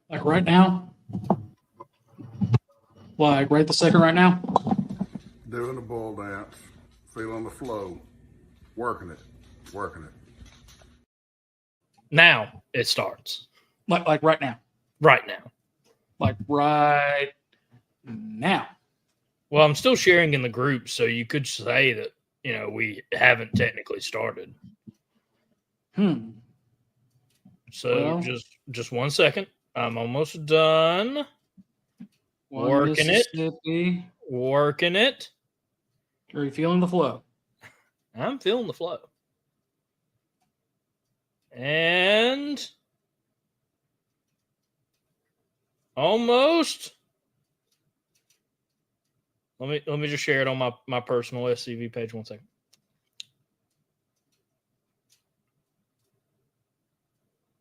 Like right now? Like right the second right now? Doing the bull dance, feeling the flow, working it, working it. Now it starts. Like right now? Right now. Like right now? Well, I'm still sharing in the group, so you could say that, we haven't technically started. So Well, just 1 second. I'm almost done. Working it. Working it. Are you feeling the flow? I'm feeling the flow. And almost. Let me just share it on my personal SCV page. 1 second.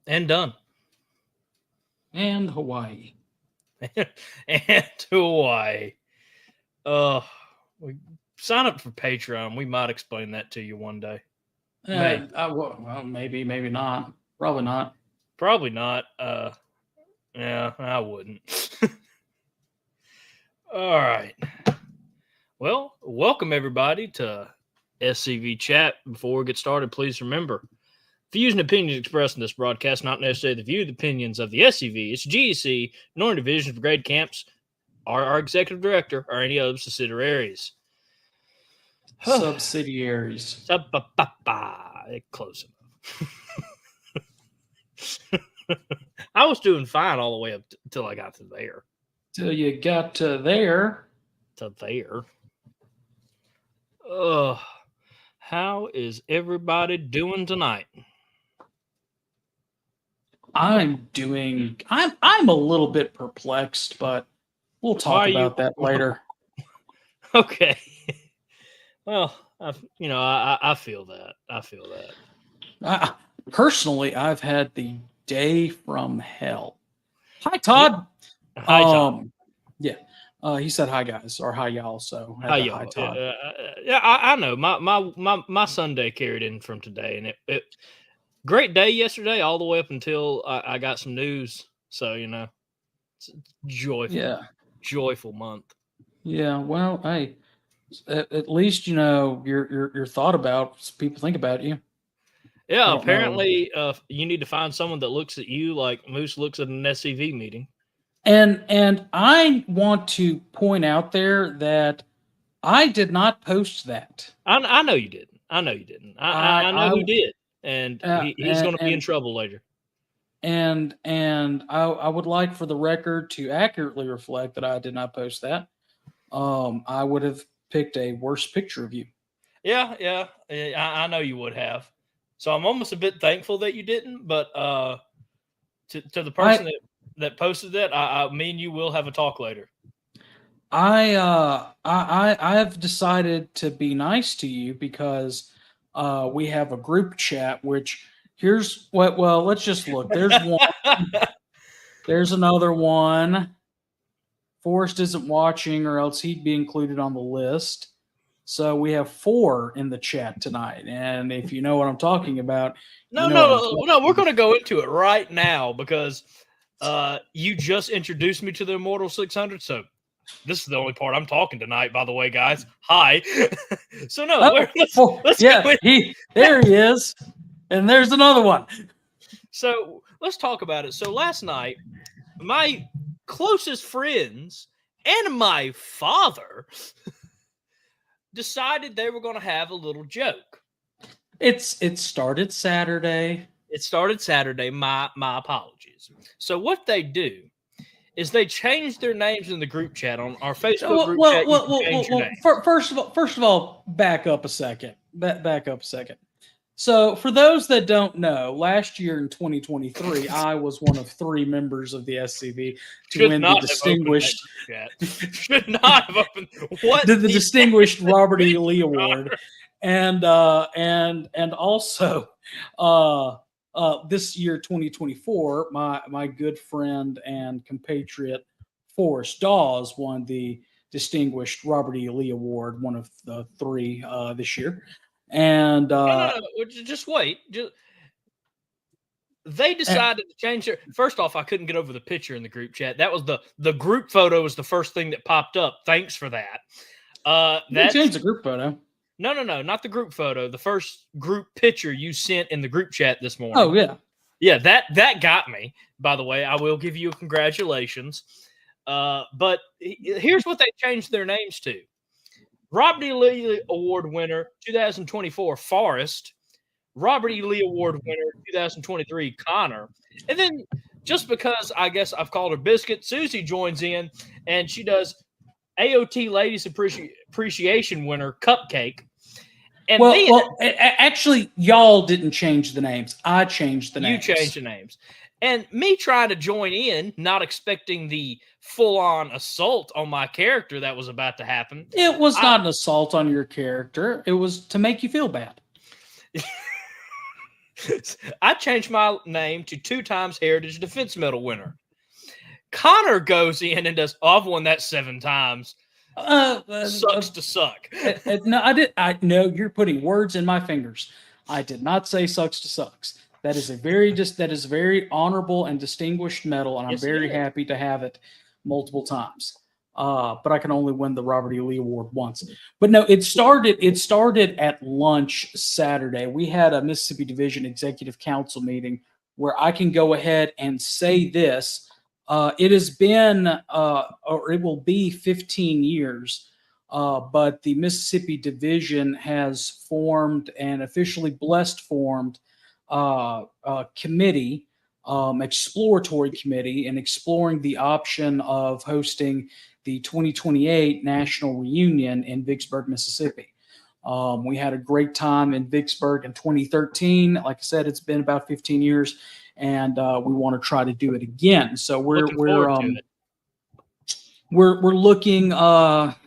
And done. And Hawaii. And Hawaii. We sign up for Patreon. We might explain that to you one day. Maybe. Well, maybe not. Probably not. Probably not. Yeah, I wouldn't. All right. Well, welcome everybody to SCV Chat. Before we get started, please remember, views and opinions expressed in this broadcast not necessarily the view of the opinions of the SCV, its GEC, nor Division for Grade Camps, or our executive director, or any other subsidiaries. Subsidiaries. Close enough. I was doing fine all the way up until I got to there. Till you got to there. To there. How is everybody doing tonight? I'm a little bit perplexed, but we'll talk about that later. Okay. Well, I feel that. I feel that. Personally, I've had the day from hell. Hi, Todd. Hi, Todd. Yeah. He said hi, guys, or hi, y'all. So hi, y'all. Hi, Todd. Yeah, I know. My Sunday carried in from today, and it great day yesterday, all the way up until I got some news. So it's joyful. Yeah. Joyful month. Yeah. Well, hey, at least you're thought about. People think about you. Yeah. Apparently, you need to find someone that looks at you like Moose looks at an SCV meeting. And I want to point out there that I did not post that. I know you didn't. I know you didn't. I know who did, and he's going to be in trouble later. And I would like for the record to accurately reflect that I did not post that. I would have picked a worse picture of you. Yeah. I know you would have. So I'm almost a bit thankful that you didn't. But to the person that posted that, me and you will have a talk later. I have decided to be nice to you because we have a group chat. Which here's what. Well, let's just look. There's one. There's another one. Forrest isn't watching, or else he'd be included on the list. So we have 4 in the chat tonight, and if you know what I'm talking about, no, we're going to go into it right now because you just introduced me to the Immortal 600. So this is the only part I'm talking tonight. By the way, guys, hi. So no, let's there he is, and there's another one. So let's talk about it. So last night, my closest friends and my father decided they were going to have a little joke. It started Saturday. My apologies. So what they do is they change their names in the group chat on our Facebook group chat. First of all, back up a second. Back up a second. So, for those that don't know, last year in 2023, I was one of 3 members of the SCV to win the distinguished. Should not have opened what the distinguished Robert E. Lee Award, and also this year 2024, my good friend and compatriot Forrest Dawes won the distinguished Robert E. Lee Award, one of the 3 this year. And no, just wait. they decided to change their. First off, I couldn't get over the picture in the group chat. That was the group photo was the first thing that popped up. Thanks for that. They changed the group photo. No, not the group photo. The first group picture you sent in the group chat this morning. Oh yeah. Yeah, that got me. By the way, I will give you congratulations. But here's what they changed their names to: Robert E. Lee Award winner 2024 Forrest, Robert E. Lee Award winner 2023 Connor, and then just because I guess I've called her Biscuit, Susie joins in and she does AOT Ladies Appreciation winner Cupcake. And actually, y'all didn't change the names. I changed the names. You changed the names. And me trying to join in, not expecting the full-on assault on my character that was about to happen. It was not an assault on your character. It was to make you feel bad. I changed my name to 2 times Heritage Defense Medal winner. Connor goes in and does, I've won that 7 times. Sucks to suck. No, no, you're putting words in my fingers. I did not say sucks to sucks. That is a very honorable and distinguished medal, and I'm very happy to have it multiple times. But I can only win the Robert E. Lee Award once. But no, it started at lunch Saturday. We had a Mississippi Division Executive Council meeting where I can go ahead and say this. It has been, or it will be 15 years, but the Mississippi Division has formed and officially formed a committee, exploratory committee, and exploring the option of hosting the 2028 National Reunion in Vicksburg, Mississippi. We had a great time in Vicksburg in 2013. Like I said, it's been about 15 years. And we want to try to do it again. So we're looking.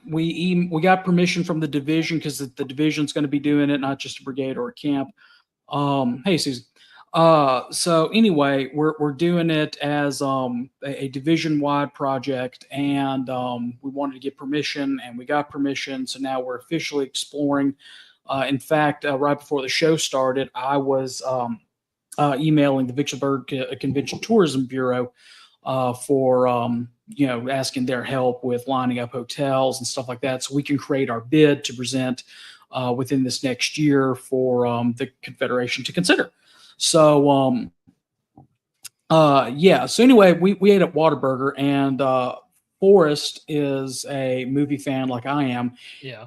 We got permission from the division because the division's going to be doing it, not just a brigade or a camp. Hey, Susan. So anyway, we're doing it as a division-wide project, and we wanted to get permission, and we got permission. So now we're officially exploring. In fact, right before the show started, I was emailing the Vicksburg Convention Tourism Bureau for asking their help with lining up hotels and stuff like that, so we can create our bid to present within this next year for the Confederation to consider. So So anyway, we ate at Whataburger, and Forrest is a movie fan like I am. Yeah.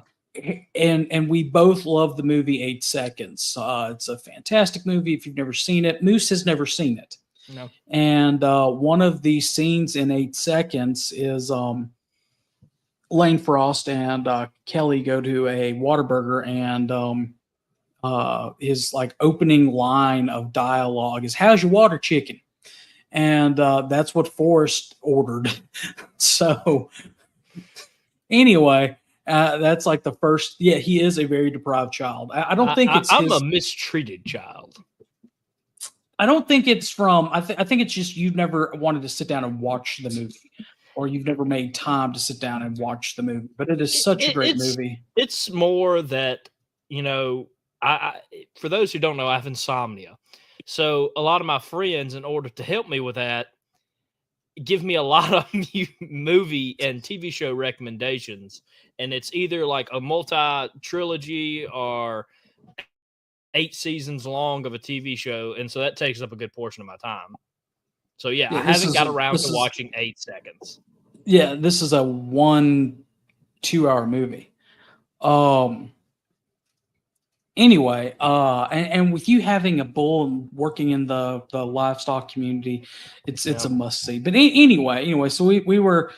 And we both love the movie 8 Seconds. It's a fantastic movie. If you've never seen it, Moose has never seen it. No. And one of the scenes in 8 Seconds is Lane Frost and Kelly go to a Whataburger, and his like opening line of dialogue is, "How's your water chicken?" And that's what Forrest ordered. So anyway. That's like the first. Yeah, he is a very deprived child. I don't think it's. I'm a mistreated child. I don't think it's from. I think it's just you've never wanted to sit down and watch the movie, or you've never made time to sit down and watch the movie. But it is such a great movie. It's more that I for those who don't know, I have insomnia, so a lot of my friends, in order to help me with that, give me a lot of movie and TV show recommendations, and it's either like a multi-trilogy or 8 seasons long of a TV show, and so that takes up a good portion of my time. So I haven't got around to watching 8 Seconds. Yeah, this is a 1-2 hour movie. Anyway, and with you having a bull and working in the livestock community, it's a must see. But anyway, so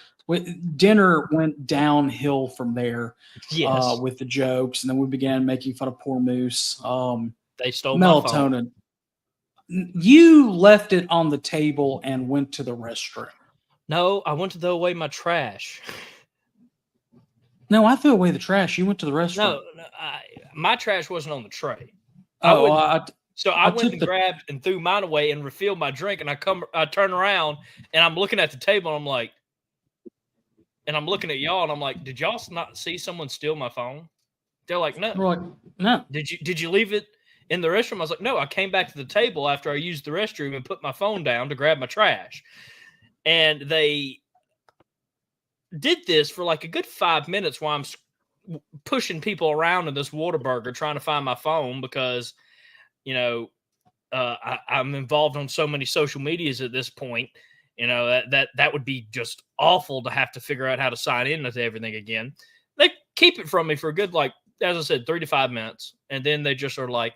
dinner went downhill from there. Yes. With the jokes, and then we began making fun of poor Moose. They stole melatonin. You left it on the table and went to the restroom. No, I went to throw away my trash. No, I threw away the trash. You went to the restroom. No, my trash wasn't on the tray. I went and grabbed and threw mine away and refilled my drink. And I turn around and I'm looking at the table. And I'm like, and I'm looking at y'all and I'm like, did y'all not see someone steal my phone? They're like, no. We're like, no. Did you leave it in the restroom. I was like, no, I came back to the table after I used the restroom and put my phone down to grab my trash. And they did this for like a good 5 minutes while I'm pushing people around in this Whataburger trying to find my phone because, I'm involved on so many social medias at this point. That would be just awful to have to figure out how to sign in to everything again. They keep it from me for a good, like, as I said, 3 to 5 minutes. And then they just are like,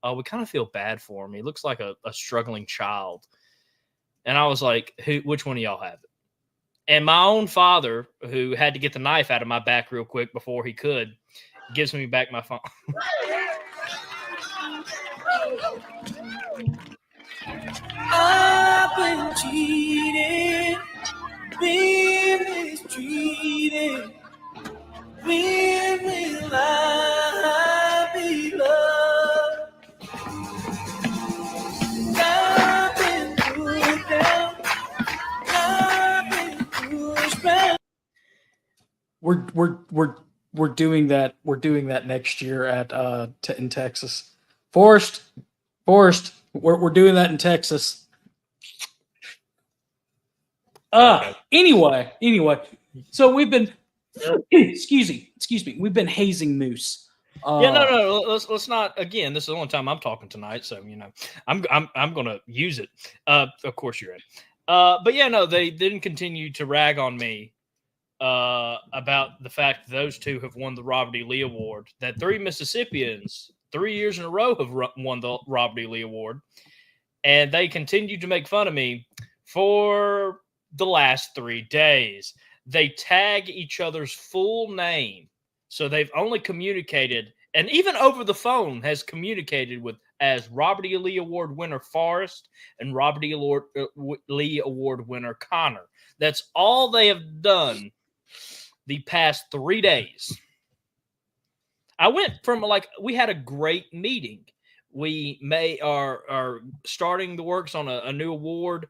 oh, we kind of feel bad for him. He looks like a struggling child. And I was like, which one of y'all have it? And my own father, who had to get the knife out of my back real quick before he could, gives me back my phone. I've been cheated, been mistreated. When will I be loved? I've been put down, I've been pushed back. We're doing that. We're doing that next year at in Texas. Forrest, we're doing that in Texas. Anyway. So we've been excuse me. We've been hazing moose. No. Let's not. Again, this is the only time I'm talking tonight, so I'm gonna use it. Of course you're right. But yeah, no, they didn't continue to rag on me about the fact that those two have won the Robert E. Lee Award. That 3 Mississippians 3 years in a row have won the Robert E. Lee Award, and they continued to make fun of me for the last 3 days. They tag each other's full name. So they've only communicated, and even over the phone has communicated with as Robert E. Lee Award winner Forrest and Robert E. Lee Award winner Connor. That's all they have done the past 3 days. I went from we had a great meeting. We are starting the works on a new award.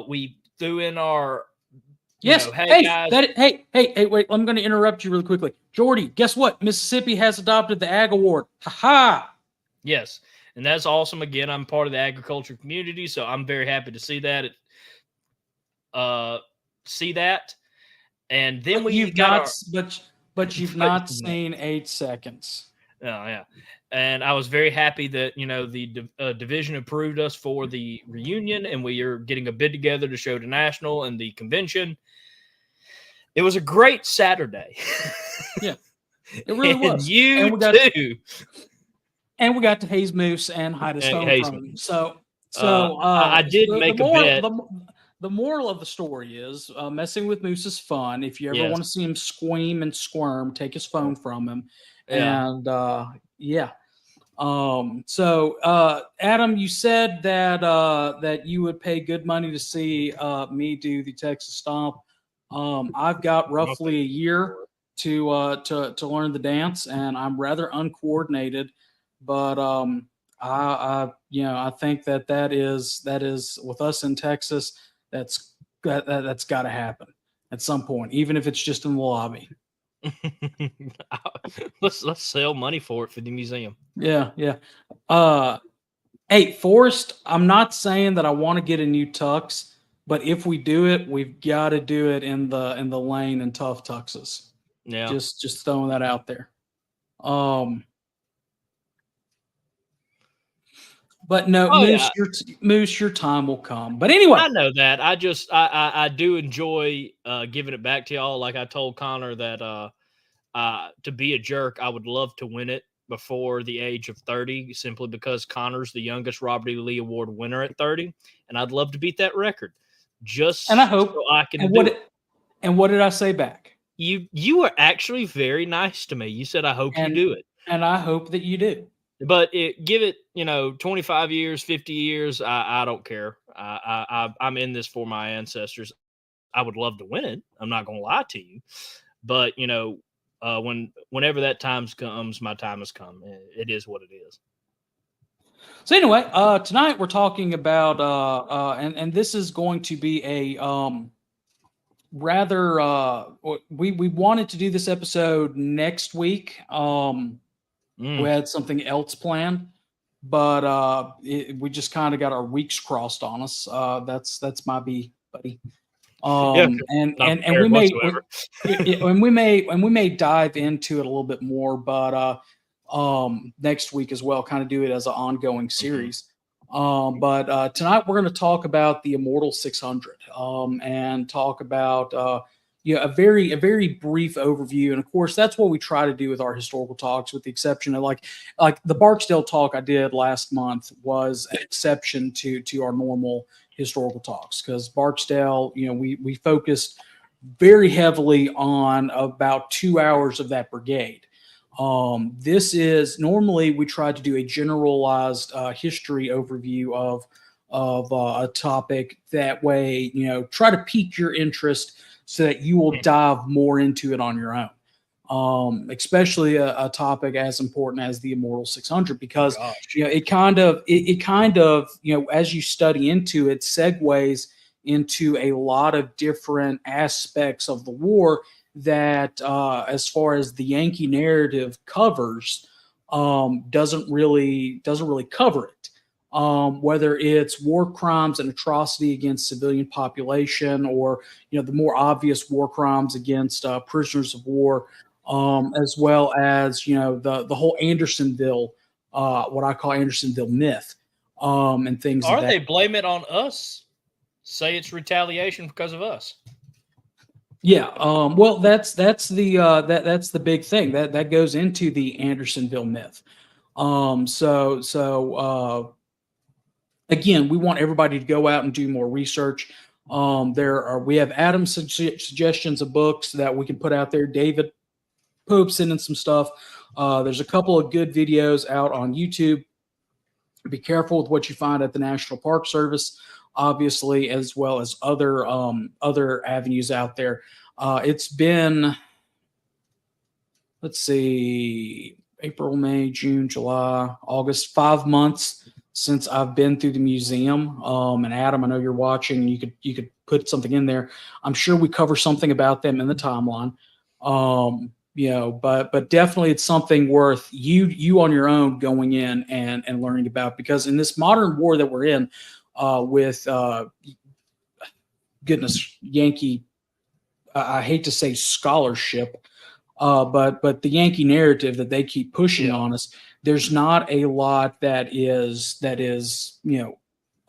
We threw in our yes. Hey guys. Wait. I'm going to interrupt you really quickly. Jordy, guess what? Mississippi has adopted the Ag Award. Ha! Yes, and that's awesome. Again, I'm part of the agriculture community, so I'm very happy to see that. And then but you've not seen 8 seconds. Oh yeah, and I was very happy that the division approved us for the reunion, and we are getting a bid together to show to national and the convention. It was a great Saturday. Yeah, it really was. You too. And we got to haze moose and hide a stone from him. So I did make a bet. The moral of the story is messing with moose is fun. If you ever want to see him squeam and squirm, take his phone from him. Yeah. And so Adam, you said that you would pay good money to see me do the Texas Stomp. I've got roughly a year to learn the dance, and I'm rather uncoordinated. But I think that is with us in Texas. That's got to happen at some point, even if it's just in the lobby. Let's sell money for it for the museum. Yeah. Hey, Forrest, I'm not saying that I want to get a new tux, but if we do it, we've got to do it in the lane and tough tuxes. Yeah. Just throwing that out there. But no, Moose, your time will come. But anyway, I know that. I do enjoy giving it back to y'all. Like I told Connor that to be a jerk, I would love to win it before the age of 30, simply because Connor's the youngest Robert E. Lee Award winner at 30, and I'd love to beat that record. And I hope so I can. And what did I say back? You were actually very nice to me. You said, "I hope you do it," and I hope that you do. But give it, 25 years, 50 years. I don't care. I'm in this for my ancestors. I would love to win it. I'm not going to lie to you. But, whenever that time comes, my time has come. It is what it is. So anyway, tonight we're talking about, and this is going to be a rather, we wanted to do this episode next week. We had something else planned, we just kind of got our weeks crossed on us. That's my buddy. Yeah, And not prepared whatsoever. we may dive into it a little bit more, but next week as well, kind of do it as an ongoing series. But tonight we're going to talk about the Immortal 600, and talk about a very brief overview. And of course, that's what we try to do with our historical talks, with the exception of like the Barksdale talk I did last month was an exception to our normal historical talks, because Barksdale, we focused very heavily on about 2 hours of that brigade. This is normally we try to do a generalized history overview of a topic. That way, try to pique your interest so that you will dive more into it on your own. Especially a topic as important as the Immortal 600, because it kind of as you study into it, segues into a lot of different aspects of the war that, as far as the Yankee narrative covers, doesn't really cover it. Whether it's war crimes and atrocity against civilian population, or the more obvious war crimes against prisoners of war, as well as the whole Andersonville, what I call Andersonville myth, and things. Or they blame it on us, say it's retaliation because of us. Yeah, well, that's the big thing that goes into the Andersonville myth. Again, we want everybody to go out and do more research. We have Adam's suggestions of books that we can put out there. David Pope sending some stuff. There's a couple of good videos out on YouTube. Be careful with what you find at the National Park Service, obviously, as well as other avenues out there. It's been, let's see, April, May, June, July, August, 5 months since I've been through the museum. And Adam, I know you're watching. You could put something in there. I'm sure we cover something about them in the timeline. But definitely it's something worth you on your own going in and learning about, because in this modern war that we're in, with goodness, Yankee, I hate to say scholarship, but the Yankee narrative that they keep pushing on us, there's not a lot that is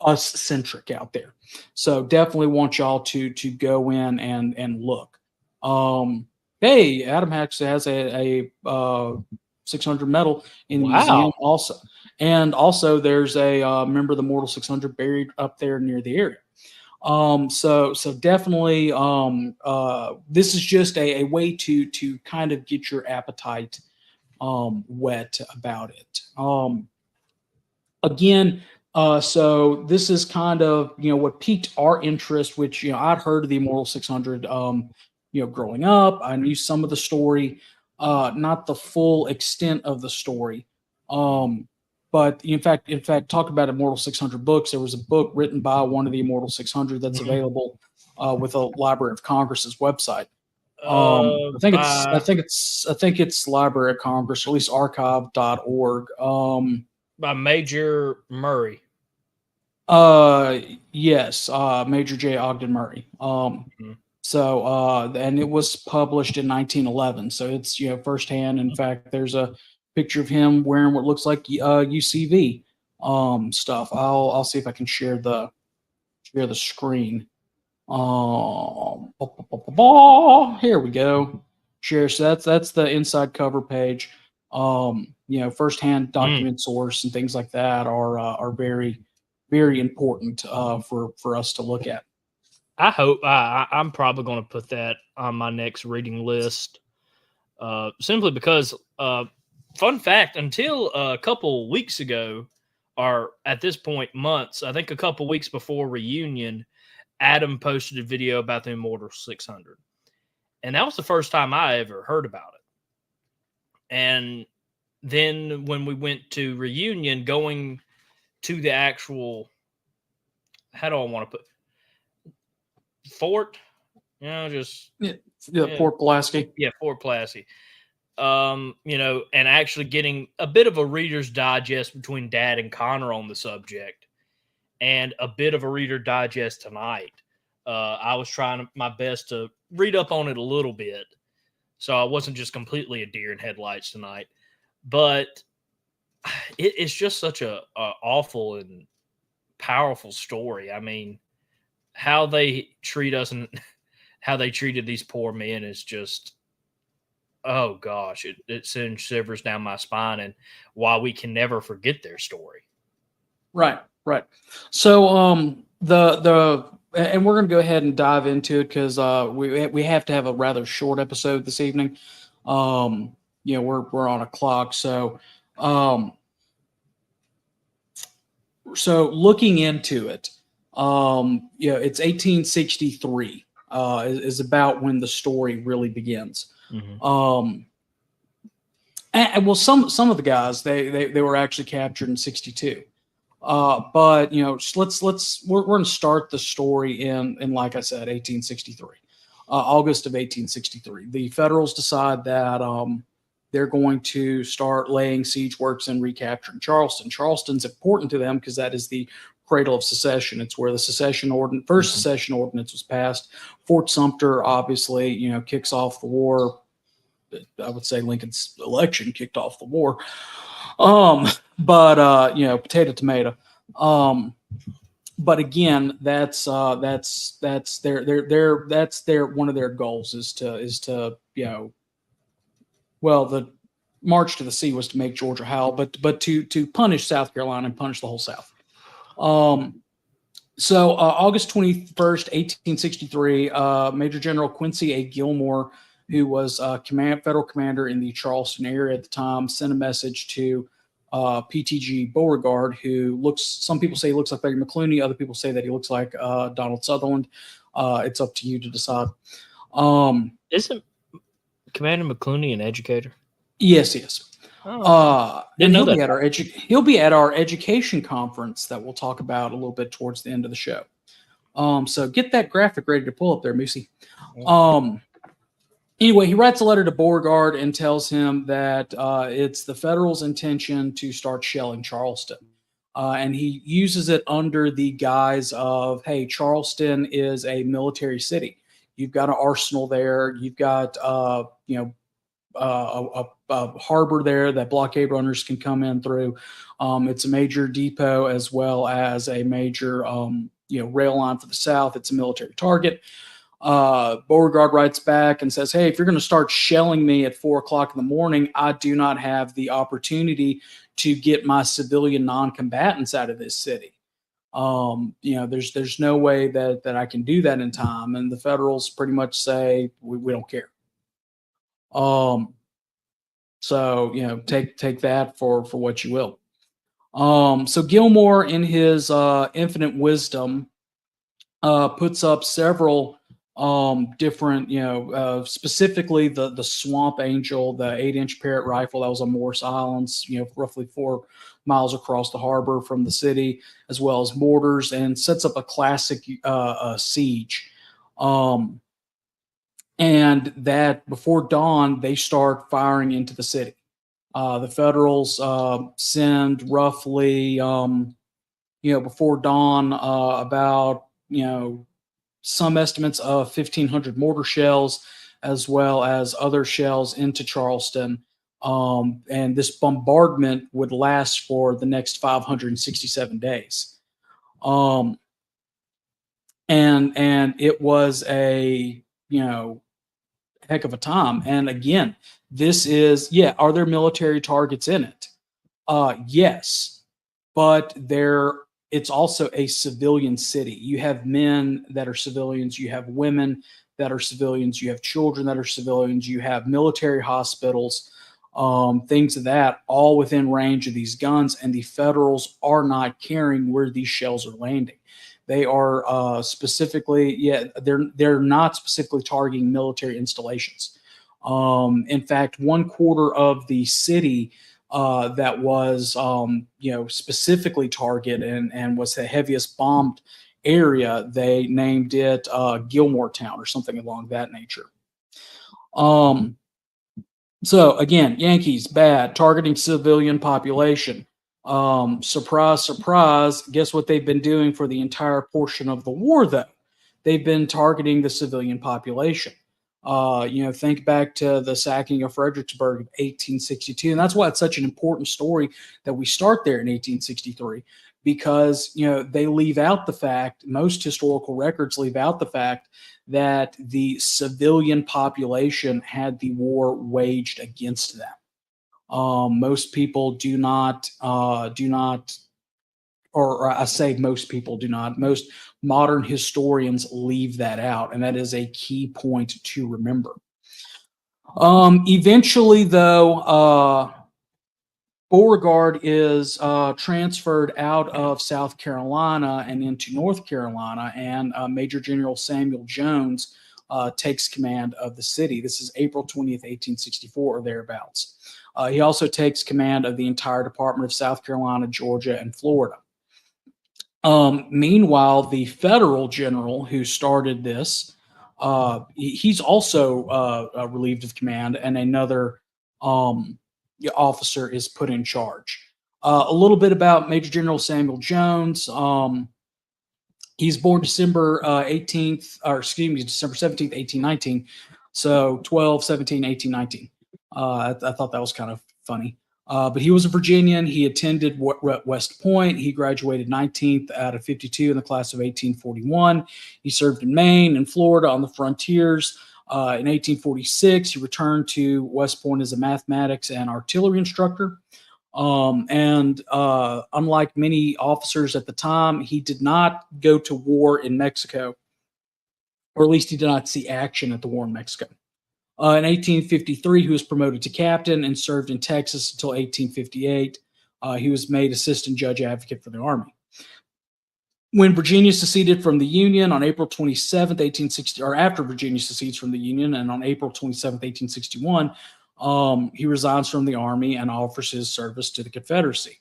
us centric out there. So definitely want y'all to go in and look. Hey, Adam actually has a 600 medal in the museum also. And also there's a member of the Mortal 600 buried up there near the area. So definitely, this is just a way to kind of get your appetite, wet about it. Again, so this is kind of, what piqued our interest, which, I'd heard of the Immortal 600, growing up. I knew some of the story, not the full extent of the story. But in fact, talk about Immortal 600 books. There was a book written by one of the Immortal 600 that's available with a Library of Congress's website. I think it's Library of Congress, or at least archive.org. By Major Murray. Yes, Major J. Ogden Murray. So, and it was published in 1911. So it's, firsthand. In fact, there's a picture of him wearing what looks like UCV stuff. I'll see if I can share the screen. Here we go. Share. So that's the inside cover page. Firsthand document source and things like that are very, very important for us to look at. I hope I'm probably going to put that on my next reading list, simply because, fun fact, until a couple weeks ago, or at this point months, I think a couple weeks before reunion, Adam posted a video about the Immortal 600, and that was the first time I ever heard about it. And then when we went to reunion, going to the actual, how do I want to put fort? Fort Pulaski. Yeah, Fort Pulaski. and actually getting a bit of a Reader's Digest between Dad and Connor on the subject, and a bit of a Reader Digest tonight. I was trying my best to read up on it a little bit, so I wasn't just completely a deer in headlights tonight. But it's just such a awful and powerful story. I mean, how they treat us and how they treated these poor men is just, oh gosh, it sends shivers down my spine, and why we can never forget their story. Right. So and we're going to go ahead and dive into it because we have to have a rather short episode this evening. We're on a clock, so so looking into it, it's 1863 is about when the story really begins. Mm-hmm. And well, some of the guys they were actually captured in 62. But we're going to start the story in like I said, 1863, August of 1863. The Federals decide that they're going to start laying siege works and recapturing Charleston. Charleston's important to them because that is the cradle of secession. It's where the first secession ordinance was passed. Fort Sumter, obviously, kicks off the war. I would say Lincoln's election kicked off the war. But potato, tomato. But again, that's their one of their goals is to the march to the sea was to make Georgia howl, but to punish South Carolina and punish the whole South. So August 21st, 1863, Major General Quincy A. Gilmore, who was federal commander in the Charleston area at the time, sent a message to PTG Beauregard, who some people say he looks like Barry McClooney, other people say that he looks like Donald Sutherland. It's up to you to decide. Isn't Commander McClooney an educator? Yes. Oh, and he'll be at our education conference that we'll talk about a little bit towards the end of the show. So get that graphic ready to pull up there, Moosey. Anyway, he writes a letter to Beauregard and tells him that it's the Federals' intention to start shelling Charleston. And he uses it under the guise of, hey, Charleston is a military city. You've got an arsenal there. You've got, a harbor there that blockade runners can come in through. It's a major depot as well as a major, rail line for the South. It's a military target. Beauregard writes back and says, hey, if you're going to start shelling me at 4:00 in the morning, I do not have the opportunity to get my civilian non-combatants out of this city. There's no way that I can do that in time. And the Federals pretty much say, we don't care. So, take that for what you will. So Gilmore, in his infinite wisdom, puts up several different, specifically the Swamp Angel, the 8-inch Parrott rifle that was on Morris Islands, roughly 4 miles across the harbor from the city, as well as mortars, and sets up a classic siege. And that before dawn, they start firing into the city. The Federals send roughly, before dawn, about, some estimates of 1,500 mortar shells, as well as other shells into Charleston. And this bombardment would last for the next 567 days. And it was a, heck of a time. And again, this is, are there military targets in it? Yes, but it's also a civilian city. You have men that are civilians. You have women that are civilians. You have children that are civilians. You have military hospitals, things of that, all within range of these guns. And the Federals are not caring where these shells are landing. They are specifically, they're not specifically targeting military installations. In fact, 1/4 of the city that was, specifically targeted and was the heaviest bombed area, they named it Gilmore Town or something along that nature. So again, Yankees bad, targeting civilian population. Surprise, surprise. Guess what they've been doing for the entire portion of the war, though? They've been targeting the civilian population. Think back to the sacking of Fredericksburg of 1862. And that's why it's such an important story that we start there in 1863, because, they leave out the fact, most historical records leave out the fact that the civilian population had the war waged against them. Most people do not, or I say most people do not. Most modern historians leave that out, and that is a key point to remember. Eventually, though, Beauregard is transferred out of South Carolina and into North Carolina, and Major General Samuel Jones takes command of the city. This is April 20th, 1864, or thereabouts. He also takes command of the entire Department of South Carolina, Georgia, and Florida. Meanwhile, the federal general who started this, he's also relieved of command, and another officer is put in charge. A little bit about Major General Samuel Jones. He's born December 18th, or excuse me, December 17th, 1819. So 12/17, 1819. I thought that was kind of funny. But he was a Virginian. He attended West Point. He graduated 19th out of 52 in the class of 1841. He served in Maine and Florida on the frontiers. In 1846, he returned to West Point as a mathematics and artillery instructor. Unlike many officers at the time, he did not go to war in Mexico, or at least he did not see action at the war in Mexico. In 1853, he was promoted to captain and served in Texas until 1858. He was made assistant judge advocate for the Army. When Virginia seceded from the Union on April 27th, 1860, or after Virginia secedes from the Union, and on April 27th, 1861, he resigns from the Army and offers his service to the Confederacy.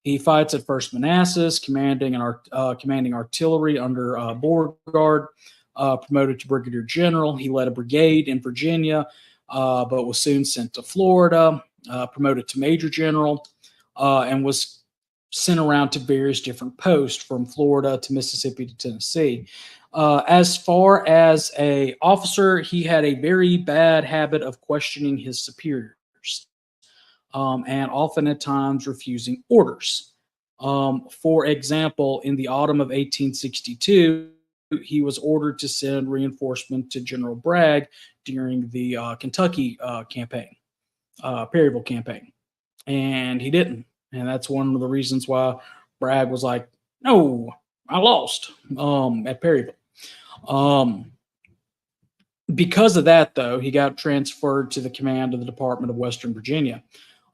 He fights at First Manassas, commanding artillery under Beauregard. Promoted to brigadier general. He led a brigade in Virginia, but was soon sent to Florida, promoted to major general, and was sent around to various different posts from Florida to Mississippi to Tennessee. As far as an officer, he had a very bad habit of questioning his superiors, and often at times refusing orders. For example, in the autumn of 1862, he was ordered to send reinforcement to General Bragg during the Kentucky campaign, Perryville campaign, and he didn't. And that's one of the reasons why Bragg was like, "No, I lost at Perryville." Because of that, though, he got transferred to the command of the Department of Western Virginia.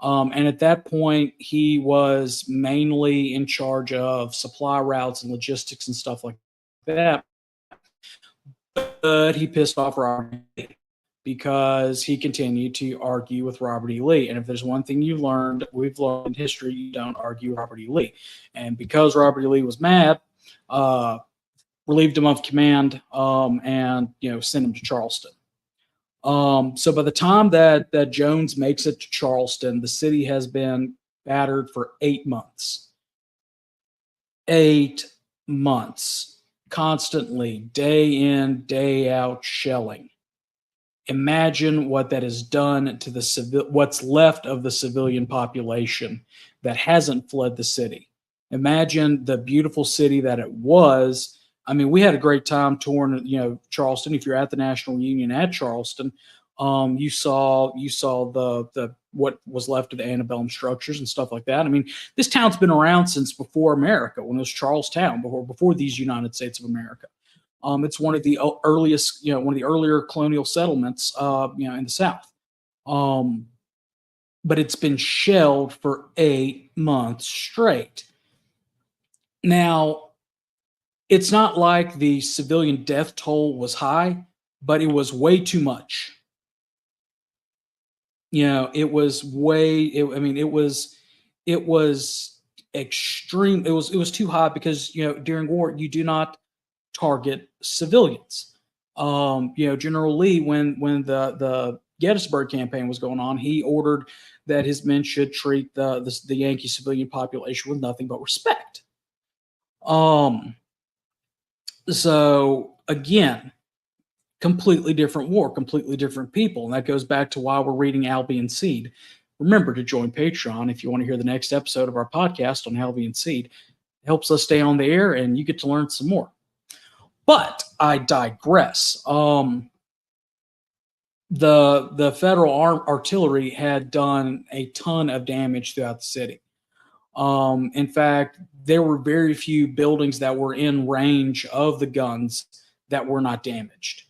And at that point, he was mainly in charge of supply routes and logistics and stuff like that. But he pissed off Robert E. Lee because he continued to argue with Robert E. Lee. And if there's one thing we've learned in history, you don't argue with Robert E. Lee. And because Robert E. Lee was mad, relieved him of command, and sent him to Charleston. So by the time that Jones makes it to Charleston, the city has been battered for 8 months. 8 months, constantly, day in, day out, shelling. Imagine what that has done to what's left of the civilian population that hasn't fled the city. Imagine the beautiful city that it was. I mean, we had a great time touring, Charleston. If you're at the National Reunion at Charleston, you saw the what was left of the antebellum structures and stuff like that. I mean, this town's been around since before America, when it was Charlestown, before these United States of America. It's one of the earliest, one of the earlier colonial settlements, in the South. But it's been shelled for 8 months straight. Now, it's not like the civilian death toll was high, but it was way too much. It was extreme. It was too high because, during war, you do not target civilians. General Lee, when the Gettysburg campaign was going on, he ordered that his men should treat the Yankee civilian population with nothing but respect. So again, completely different war, completely different people. And that goes back to why we're reading Albion Seed. Remember to join Patreon if you want to hear the next episode of our podcast on Albion Seed. It helps us stay on the air and you get to learn some more. But I digress. The federal artillery had done a ton of damage throughout the city. In fact, there were very few buildings that were in range of the guns that were not damaged.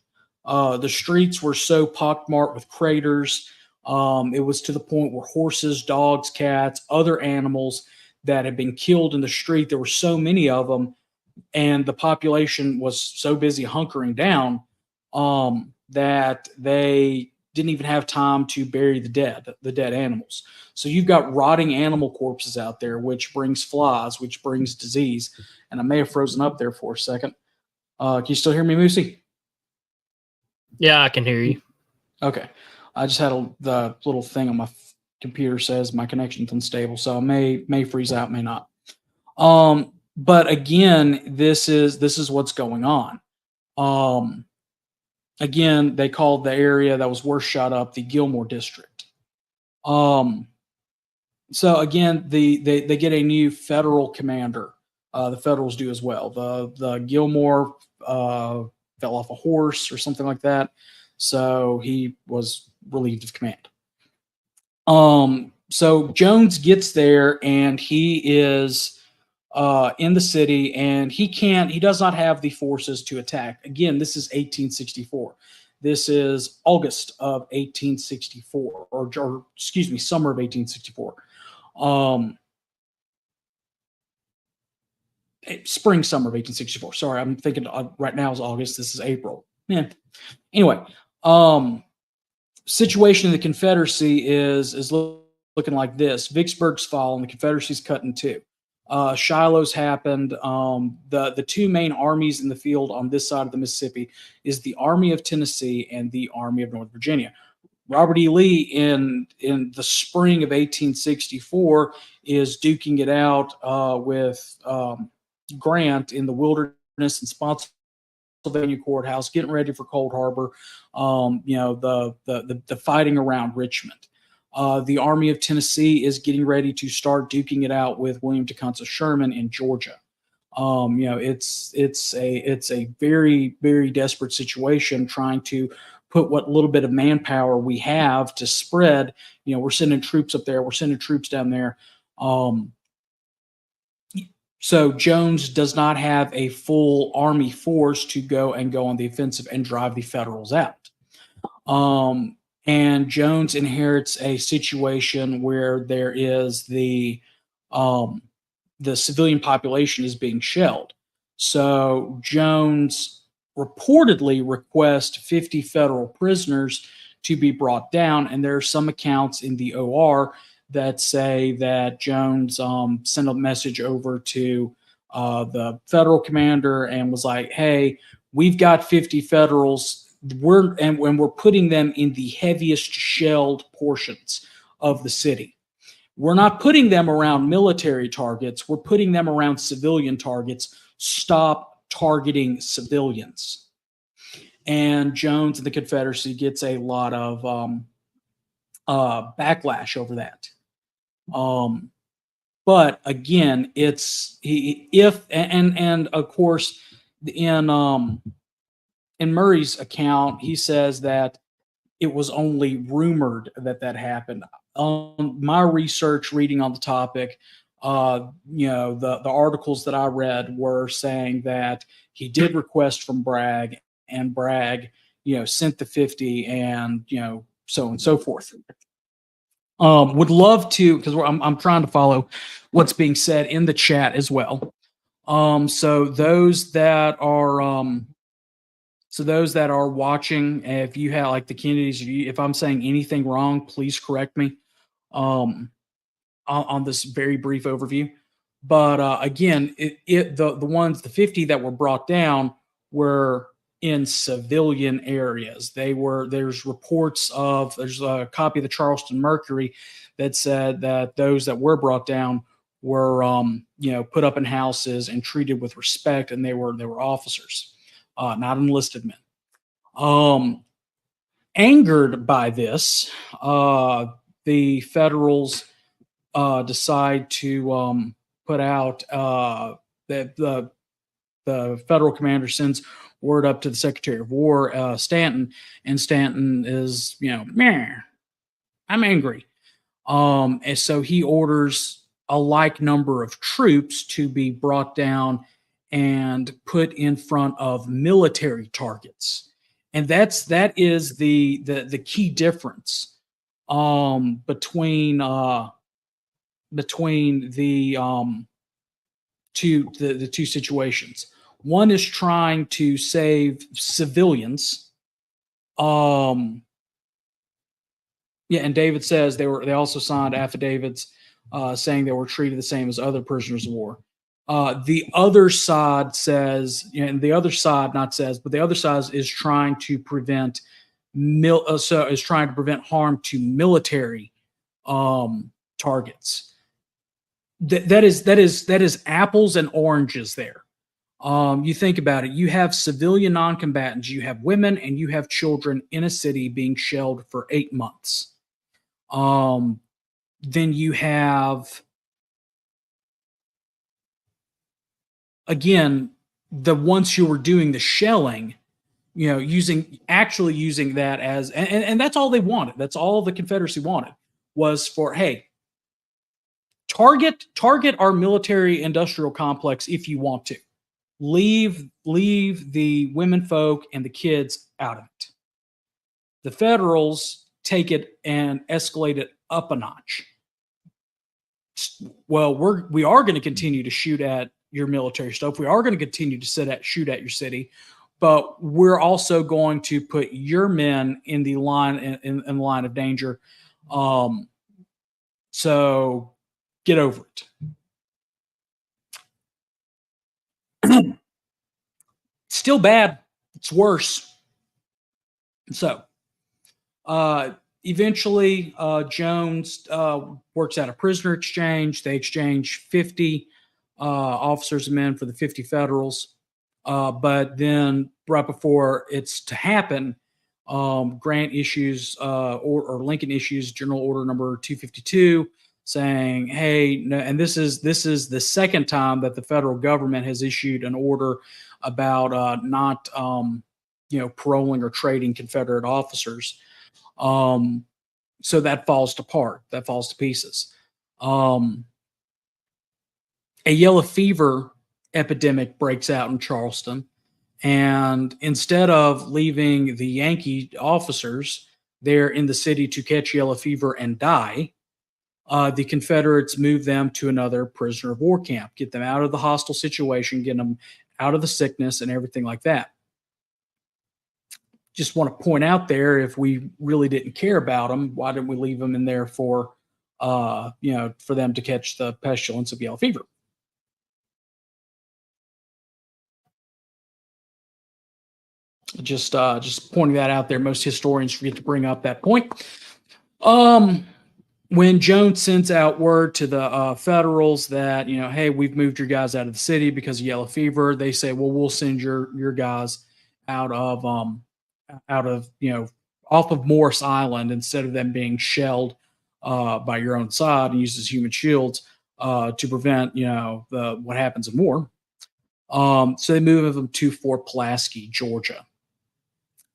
The streets were so pockmarked with craters. It was to the point where horses, dogs, cats, other animals that had been killed in the street, there were so many of them, and the population was so busy hunkering down that they didn't even have time to bury the dead animals. So you've got rotting animal corpses out there, which brings flies, which brings disease. And I may have frozen up there for a second. Can you still hear me, Moosey? Yeah, I can hear you. Okay. I just had the little thing on my computer says my connection's unstable, so I may freeze out, may not. But again, this is what's going on. Again, they called the area that was worst shot up the Gilmore district. So again, they get a new federal commander. The Federals do as well. The Gilmore fell off a horse or something like that, so he was relieved of command. So Jones gets there and he is in the city, and he does not have the forces to attack. Again, this is 1864. This is August of 1864, or excuse me, summer of 1864. Spring, summer of 1864. Sorry, I'm thinking right now is August. This is April. Yeah. Anyway, situation in the Confederacy is looking like this. Vicksburg's fallen. The Confederacy's cut in two. Shiloh's happened. The two main armies in the field on this side of the Mississippi is the Army of Tennessee and the Army of Northern Virginia. Robert E. Lee in the spring of 1864 is duking it out with Grant in the Wilderness and Spotsylvania Courthouse, getting ready for Cold Harbor. The fighting around Richmond. The Army of Tennessee is getting ready to start duking it out with William Tecumseh Sherman in Georgia. It's a very, very desperate situation, trying to put what little bit of manpower we have to spread. We're sending troops up there. We're sending troops down there. So Jones does not have a full army force to go on the offensive and drive the Federals out. And Jones inherits a situation where there is the civilian population is being shelled. So Jones reportedly requests 50 federal prisoners to be brought down, and there are some accounts in the OR that say that Jones sent a message over to the federal commander and was like, "Hey, we've got 50 Federals. We're putting them in the heaviest shelled portions of the city. We're not putting them around military targets. We're putting them around civilian targets. Stop targeting civilians." And Jones and the Confederacy gets a lot of backlash over that. But again, and of course in Murray's account, he says that it was only rumored that happened. My research reading on the topic, the articles that I read were saying that he did request from Bragg, and Bragg, sent the 50, and so on and so forth. Would love to, because I'm trying to follow what's being said in the chat as well. So those that are watching, if you have like the Kennedys, if I'm saying anything wrong, please correct me on this very brief overview. But again, the 50 that were brought down were in civilian areas. There's reports of, there's a copy of the Charleston Mercury that said that those that were brought down were, put up in houses and treated with respect, and they were officers, not enlisted men. Angered by this, the Federals decide to put out the federal commander sends word up to the Secretary of War, Stanton, and Stanton is, meh, I'm angry. And so he orders a like number of troops to be brought down and put in front of military targets. And that is the key difference between the two situations. One is trying to save civilians. And David says they also signed affidavits saying they were treated the same as other prisoners of war. The other side says, and the other side is trying to prevent harm to military targets. That is apples and oranges there. You think about it. You have civilian non-combatants, you have women, and you have children in a city being shelled for 8 months. Then you have, again, the ones who were doing the shelling, using that as, and that's all they wanted. That's all the Confederacy wanted, was for, hey, target our military industrial complex if you want to. Leave the women folk and the kids out of it. The Federals take it and escalate it up a notch. Well, we are going to continue to shoot at your military stuff. We are going to continue to shoot at your city, but we're also going to put your men in the line in the line of danger. So get over it. Still bad. It's worse. So eventually Jones works out a prisoner exchange. They exchange 50 officers and men for the 50 Federals. But then right before it's to happen, Grant issues or Lincoln issues General Order number 252 saying, hey, no, and this is the second time that the federal government has issued an order about not paroling or trading Confederate officers. So that falls apart. That falls to pieces. A yellow fever epidemic breaks out in Charleston, and instead of leaving the Yankee officers there in the city to catch yellow fever and die, the Confederates move them to another prisoner of war camp, get them out of the hostile situation, get them out of the sickness and everything like that. Just want to point out there, if we really didn't care about them, why didn't we leave them in there for them to catch the pestilence of yellow fever? Just pointing that out there. Most historians forget to bring up that point. When Jones sends out word to the Federals that, hey, we've moved your guys out of the city because of yellow fever, they say, well, we'll send your guys out of off of Morris Island instead of them being shelled by your own side and used as human shields to prevent what happens in war. So they move them to Fort Pulaski, Georgia.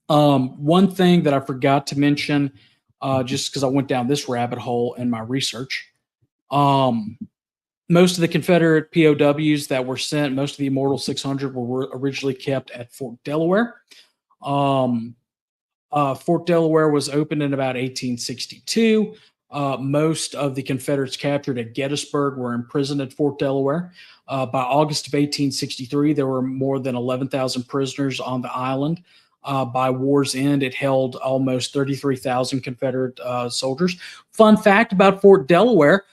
One thing that I forgot to mention, just because I went down this rabbit hole in my research, most of the Confederate POWs that were sent, most of the Immortal 600 were originally kept at Fort Delaware. Fort Delaware was opened in about 1862. Most of the Confederates captured at Gettysburg were imprisoned at Fort Delaware. By August of 1863, there were more than 11,000 prisoners on the island. By war's end, it held almost 33,000 Confederate soldiers. Fun fact about Fort Delaware,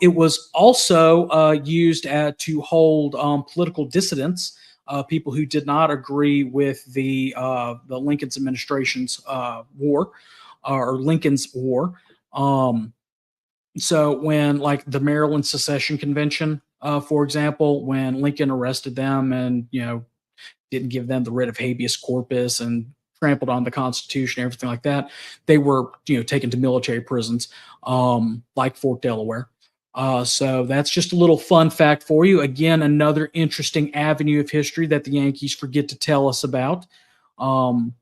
it was also used to hold political dissidents people who did not agree with the Lincoln's administration's war or Lincoln's war. So when like the Maryland Secession Convention, for example, when Lincoln arrested them and didn't give them the writ of habeas corpus and trampled on the Constitution, everything like that, they were taken to military prisons, like Fort Delaware. So that's just a little fun fact for you. Again, another interesting avenue of history that the Yankees forget to tell us about. So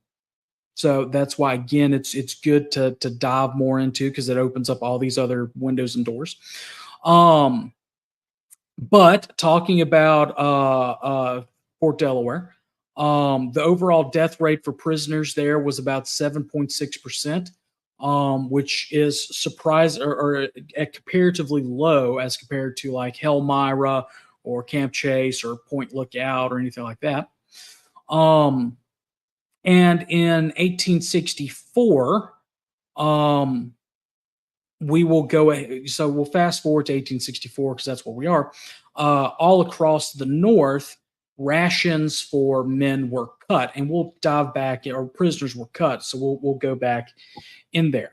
that's why, again, it's good to dive more into, because it opens up all these other windows and doors. But talking about Fort Delaware, the overall death rate for prisoners there was about 7.6%, which is surprise or comparatively low as compared to like Helmira or Camp Chase or Point Lookout or anything like that. And in 1864, we will go. So we'll fast forward to 1864 because that's where we are. All across the North, rations for men were cut, and we'll dive back. Or prisoners were cut, so we'll go back in there,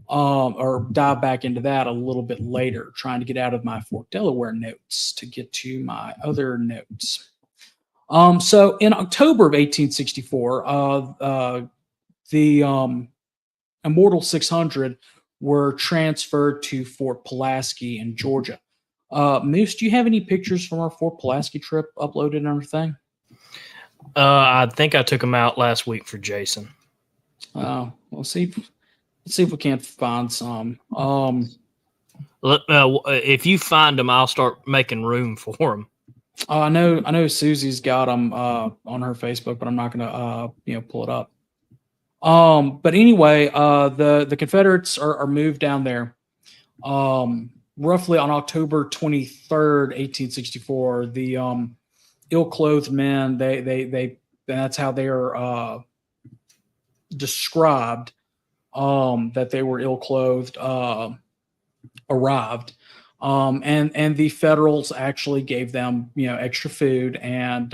or dive back into that a little bit later. Trying to get out of my Fort Delaware notes to get to my other notes. So in October of 1864, the Immortal 600 were transferred to Fort Pulaski in Georgia. Moose, do you have any pictures from our Fort Pulaski trip uploaded and everything? I think I took them out last week for Jason. Let's see if we can't find some. If you find them, I'll start making room for them. I know Susie's got them on her Facebook, but I'm not gonna pull it up. But anyway, the Confederates are moved down there. Roughly on October 23rd, 1864, the ill-clothed men, they that's how they are described, that they were ill-clothed, arrived. And the Federals actually gave them, extra food and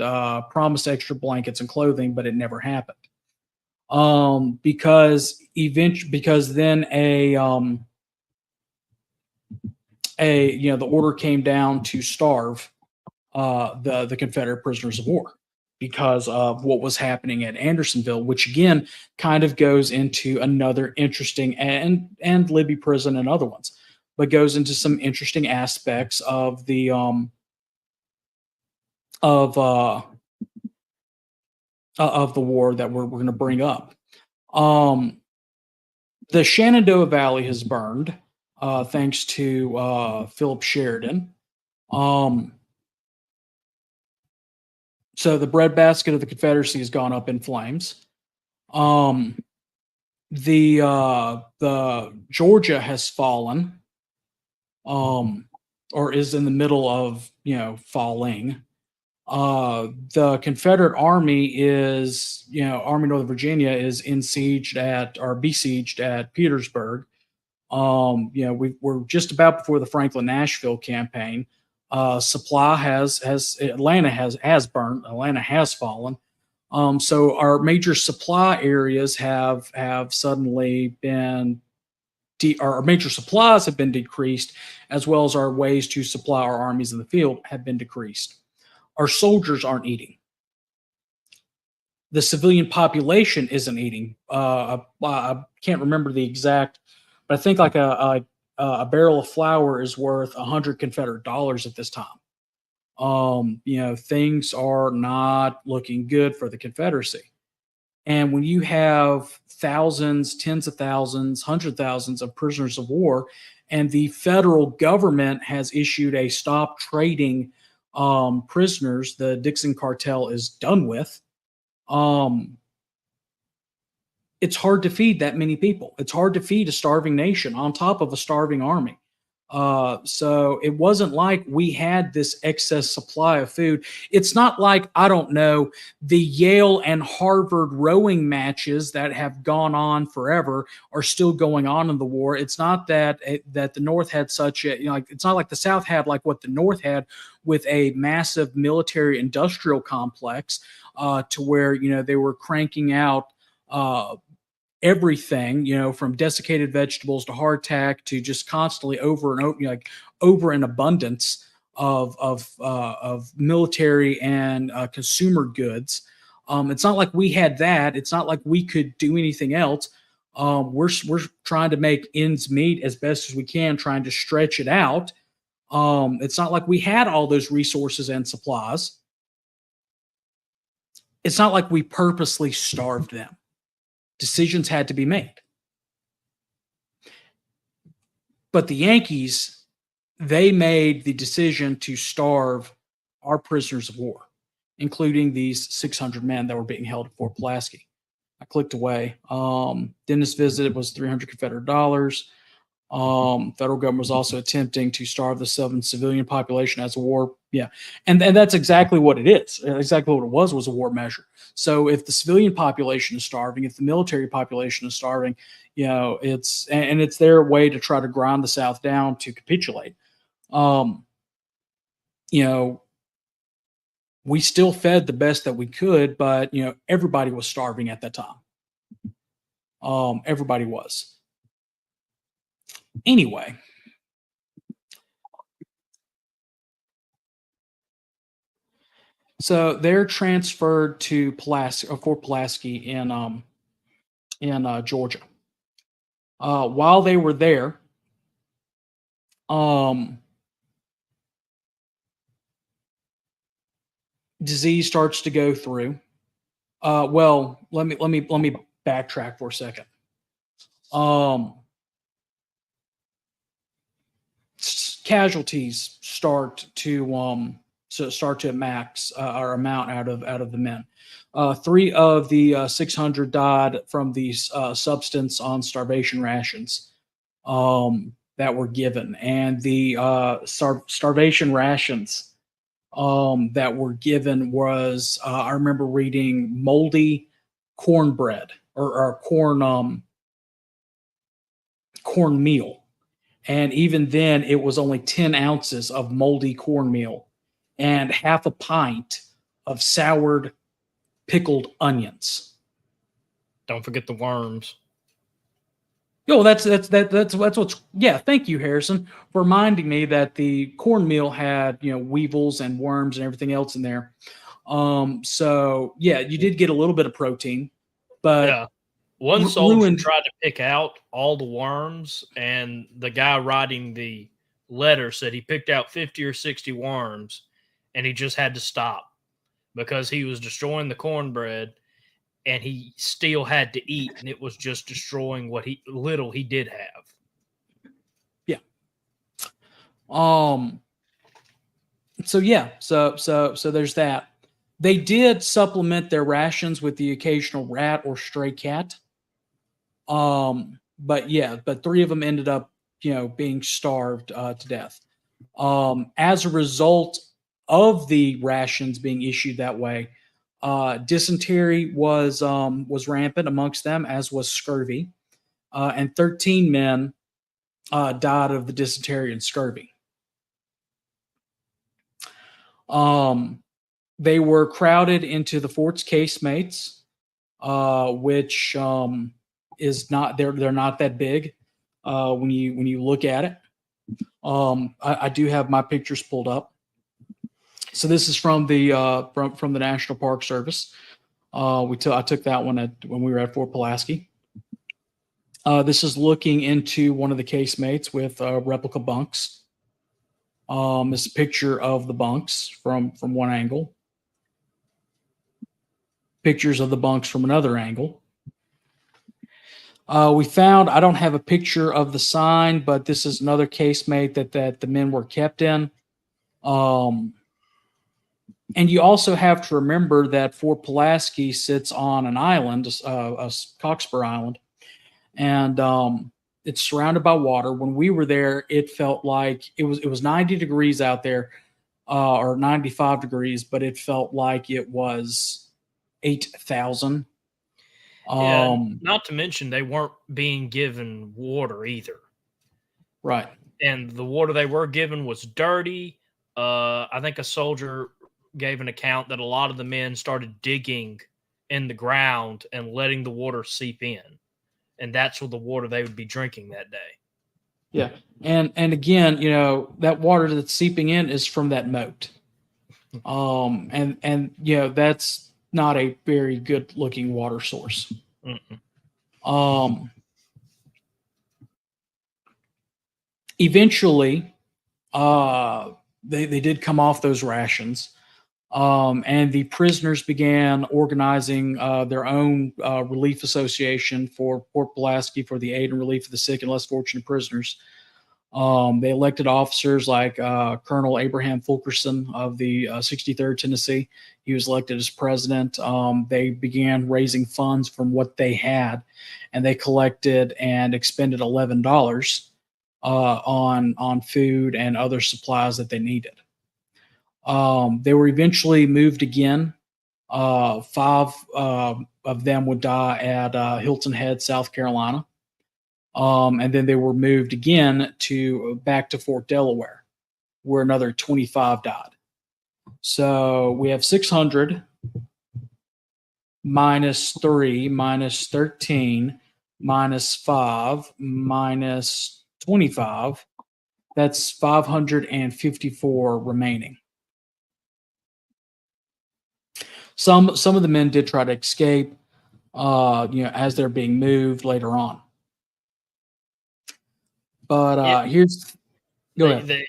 promised extra blankets and clothing, but it never happened. Because then the order came down to starve the Confederate prisoners of war because of what was happening at Andersonville, which again kind of goes into another interesting, and Libby Prison and other ones, but goes into some interesting aspects of the war that we're going to bring up. The Shenandoah Valley has burned, thanks to Philip Sheridan. So the breadbasket of the Confederacy has gone up in flames. The Georgia has fallen, or is in the middle of falling. The Confederate Army is, Army Northern Virginia is besieged at Petersburg. We're just about before the Franklin-Nashville campaign. Atlanta has burned. Atlanta has fallen. So our major supply areas have suddenly been, our major supplies have been decreased, as well as our ways to supply our armies in the field have been decreased. Our soldiers aren't eating. The civilian population isn't eating. I can't remember the exact, but I think like a barrel of flour is worth $100 Confederate dollars at this time. Things are not looking good for the Confederacy. And when you have thousands, tens of thousands, hundred thousands of prisoners of war, and the federal government has issued a stop trading prisoners, the Dixon cartel is done with, it's hard to feed that many people. It's hard to feed a starving nation on top of a starving army. So it wasn't like we had this excess supply of food. It's not like, I don't know, the Yale and Harvard rowing matches that have gone on forever are still going on in the war. It's not that that the North had such a, like, it's not like the South had like what the North had with a massive military industrial complex, to where, they were cranking out everything, from desiccated vegetables to hardtack to just constantly over and over, over an abundance of military and consumer goods. It's not like we had that. It's not like we could do anything else. We're trying to make ends meet as best as we can, trying to stretch it out. It's not like we had all those resources and supplies. It's not like we purposely starved them. Decisions had to be made. But the Yankees, they made the decision to starve our prisoners of war, including these 600 men that were being held at Fort Pulaski. I clicked away. Dennis visited was $300 Confederate dollars. Federal government was also attempting to starve the Southern civilian population as a war. Yeah. And that's exactly what it is. Exactly what it was a war measure. So if the civilian population is starving, if the military population is starving, it's their way to try to grind the South down to capitulate. We still fed the best that we could, but, everybody was starving at that time. Everybody was. Anyway, so they're transferred to Fort Pulaski in Georgia. While they were there, disease starts to go through. Well, let me backtrack for a second. Casualties start to max or amount out of the men. 3 of the 600 died from these substance on starvation rations that were given, and the starvation rations that were given was I remember reading moldy cornbread or cornmeal. And even then, it was only 10 ounces of moldy cornmeal and half a pint of soured pickled onions. Don't forget the worms. That's what's, yeah. Thank you, Harrison, for reminding me that the cornmeal had, weevils and worms and everything else in there. So yeah, you did get a little bit of protein, but yeah. One soldier tried to pick out all the worms, and the guy writing the letter said he picked out 50 or 60 worms, and he just had to stop because he was destroying the cornbread, and he still had to eat, and it was just destroying what little he did have. Yeah. So yeah, so there's that. They did supplement their rations with the occasional rat or stray cat. But 3 of them ended up, being starved to death. As a result of the rations being issued that way, dysentery was rampant amongst them, as was scurvy, and 13 men died of the dysentery and scurvy. They were crowded into the fort's casemates, which is not, they're not that big when you look at it. I do have my pictures pulled up. So this is from the from the National Park Service. I took that one when we were at Fort Pulaski. This is looking into one of the casemates with replica bunks. This is a picture of the bunks from one angle. Pictures of the bunks from another angle. We found, I don't have a picture of the sign, but this is another casemate that the men were kept in. And you also have to remember that Fort Pulaski sits on an island, Cockspur Island. And It's surrounded by water. When we were there, it felt like it was 90 degrees out there, or 95 degrees, but it felt like it was 8,000. Yeah, not to mention they weren't being given water either. Right. And the water they were given was dirty. I think a soldier gave an account that a lot of the men started digging in the ground and letting the water seep in. And that's what the water they would be drinking that day. Yeah. And again, that water that's seeping in is from that moat. And that's not a very good looking water source. Eventually, they did come off those rations. And the prisoners began organizing their own relief association for Port Pulaski for the aid and relief of the sick and less fortunate prisoners. They elected officers like Colonel Abraham Fulkerson of the 63rd Tennessee. He was elected as president. They began raising funds from what they had, and they collected and expended $11 on food and other supplies that they needed. They were eventually moved again. 5 of them would die at Hilton Head, South Carolina. And then they were moved again back to Fort Delaware, where another 25 died. So we have 600 minus 3 minus 13 minus 5 minus 25. That's 554 remaining. Some of the men did try to escape, as they're being moved later on. But go ahead.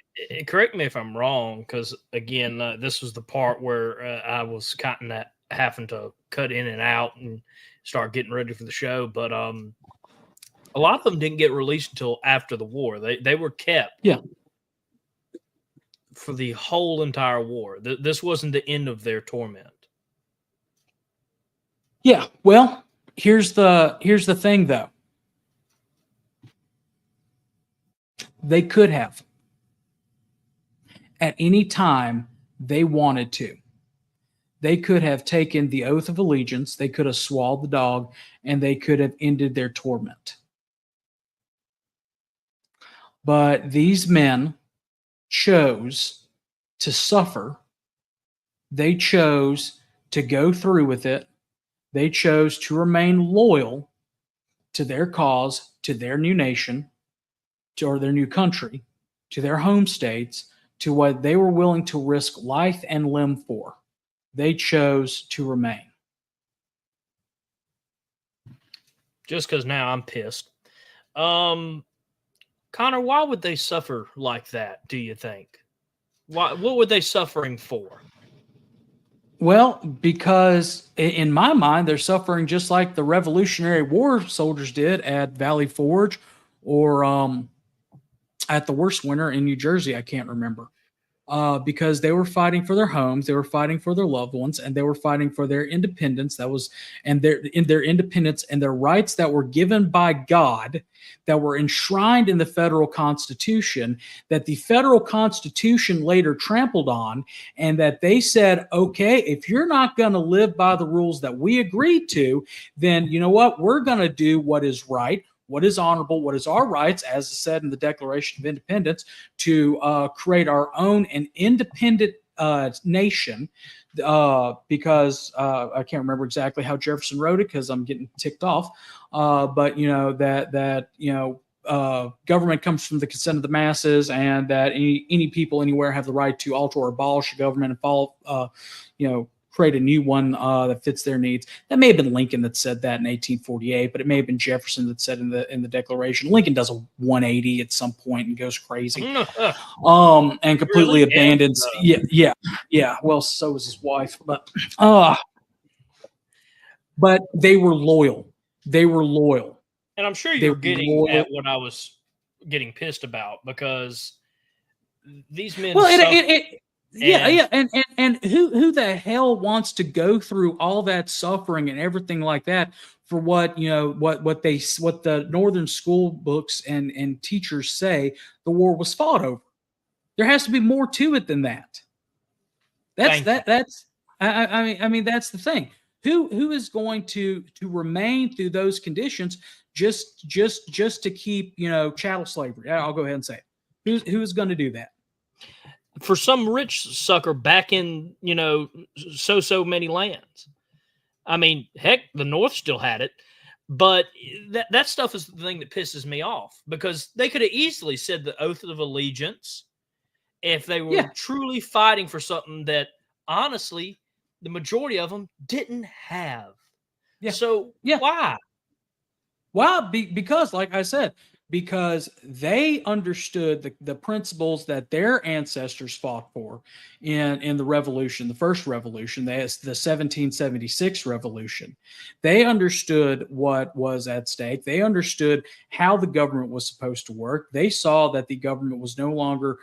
Correct me if I'm wrong, because again, this was the part where I was kind of having to cut in and out and start getting ready for the show. But a lot of them didn't get released until after the war. They were kept, for the whole entire war. This wasn't the end of their torment. Yeah. Well, here's the thing, though. They could have, at any time they wanted to. They could have taken the oath of allegiance. They could have swallowed the dog, and they could have ended their torment. But these men chose to suffer. They chose to go through with it. They chose to remain loyal to their cause, to their new nation, or their new country, to their home states, to what they were willing to risk life and limb for. They chose to remain. Just because now I'm pissed. Connor, why would they suffer like that, do you think? What were they suffering for? Well, because in my mind, they're suffering just like the Revolutionary War soldiers did at Valley Forge, or at the worst winter in New Jersey, I can't remember. Because they were fighting for their homes, they were fighting for their loved ones, and they were fighting for their independence. Their independence and their rights that were given by God, that were enshrined in the federal Constitution, that the federal Constitution later trampled on, and that they said, okay, if you're not going to live by the rules that we agreed to, then you know what? We're going to do what is right, what is honorable, what is our rights, as said in the Declaration of Independence, to create our own and independent nation. Because I can't remember exactly how Jefferson wrote it, because I'm getting ticked off. But government comes from the consent of the masses, and that any people anywhere have the right to alter or abolish a government and follow, create a new one that fits their needs. That may have been Lincoln that said that in 1848, but it may have been Jefferson that said in the Declaration. Lincoln does a 180 at some point and goes crazy, and completely really abandons. Yeah. Well, so was his wife, but they were loyal. They were loyal. And I'm sure you're getting at what I was getting pissed about, because these men. Well, Yeah, and who the hell wants to go through all that suffering and everything like that for what what the northern school books and teachers say the war was fought over? There has to be more to it than that. Thank you. That's I mean that's the thing. Who is going to remain through those conditions just to keep chattel slavery? I'll go ahead and say it. Who's going to do that? For some rich sucker back in, so many lands. I mean, heck, the North still had it, but that stuff is the thing that pisses me off, because they could have easily said the oath of allegiance if they were truly fighting for something that, honestly, the majority of them didn't have. Yeah. So why? Well, because, like I said, because they understood the principles that their ancestors fought for in the revolution, the first revolution, the 1776 revolution. They understood what was at stake. They understood how the government was supposed to work. They saw that the government was no longer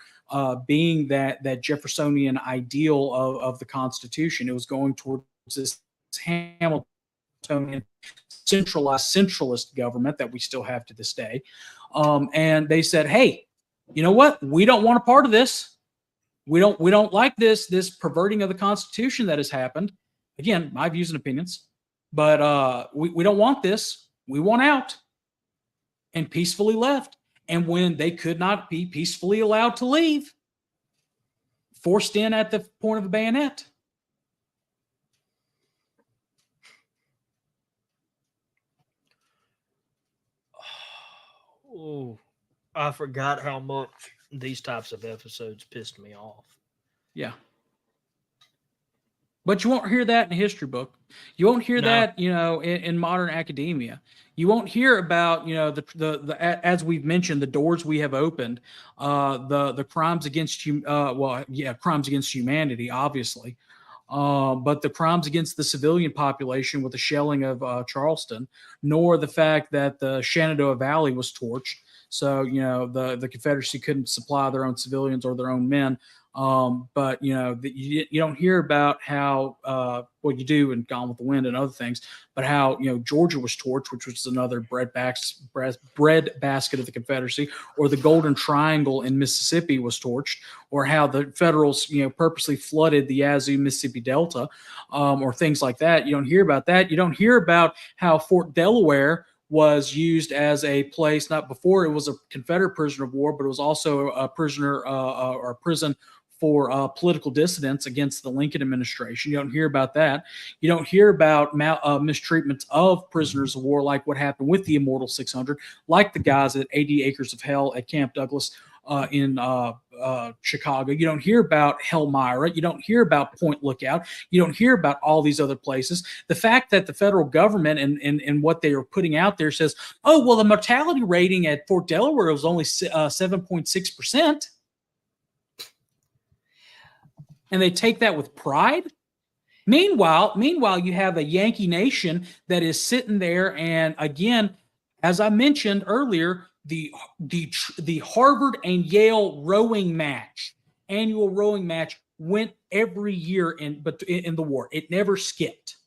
being that Jeffersonian ideal of the Constitution. It was going towards this Hamiltonian centralist government that we still have to this day. And they said, hey, you know what? We don't want a part of this. We don't like this perverting of the Constitution that has happened. Again, my views and opinions, but we don't want this. We want out. And peacefully left. And when they could not be peacefully allowed to leave, forced in at the point of a bayonet. Oh, I forgot how much these types of episodes pissed me off. Yeah. But you won't hear that in a history book. You won't hear that, in modern academia. You won't hear about, the as we've mentioned, the doors we have opened, the crimes against crimes against humanity, obviously, but the crimes against the civilian population with the shelling of Charleston, nor the fact that the Shenandoah Valley was torched. So, the Confederacy couldn't supply their own civilians or their own men. But you don't hear about how you do in Gone with the Wind and other things, but how Georgia was torched, which was another bread basket of the Confederacy, or the Golden Triangle in Mississippi was torched, or how the Federals purposely flooded the Yazoo Mississippi Delta, or things like that. You don't hear about that. You don't hear about how Fort Delaware was used as a place, not before it was a Confederate prisoner of war, but it was also a prisoner or a prison for political dissidents against the Lincoln administration. You don't hear about that. You don't hear about mistreatment of prisoners of war, like what happened with the Immortal 600, like the guys at 80 Acres of Hell at Camp Douglas in Chicago. You don't hear about Helmira. You don't hear about Point Lookout. You don't hear about all these other places. The fact that the federal government and what they are putting out there says, oh, well, the mortality rating at Fort Delaware was only 7.6%. And they take that with pride. Meanwhile, you have a Yankee Nation that is sitting there, and again, as I mentioned earlier, the Harvard and Yale annual rowing match went every year in the war. It never skipped.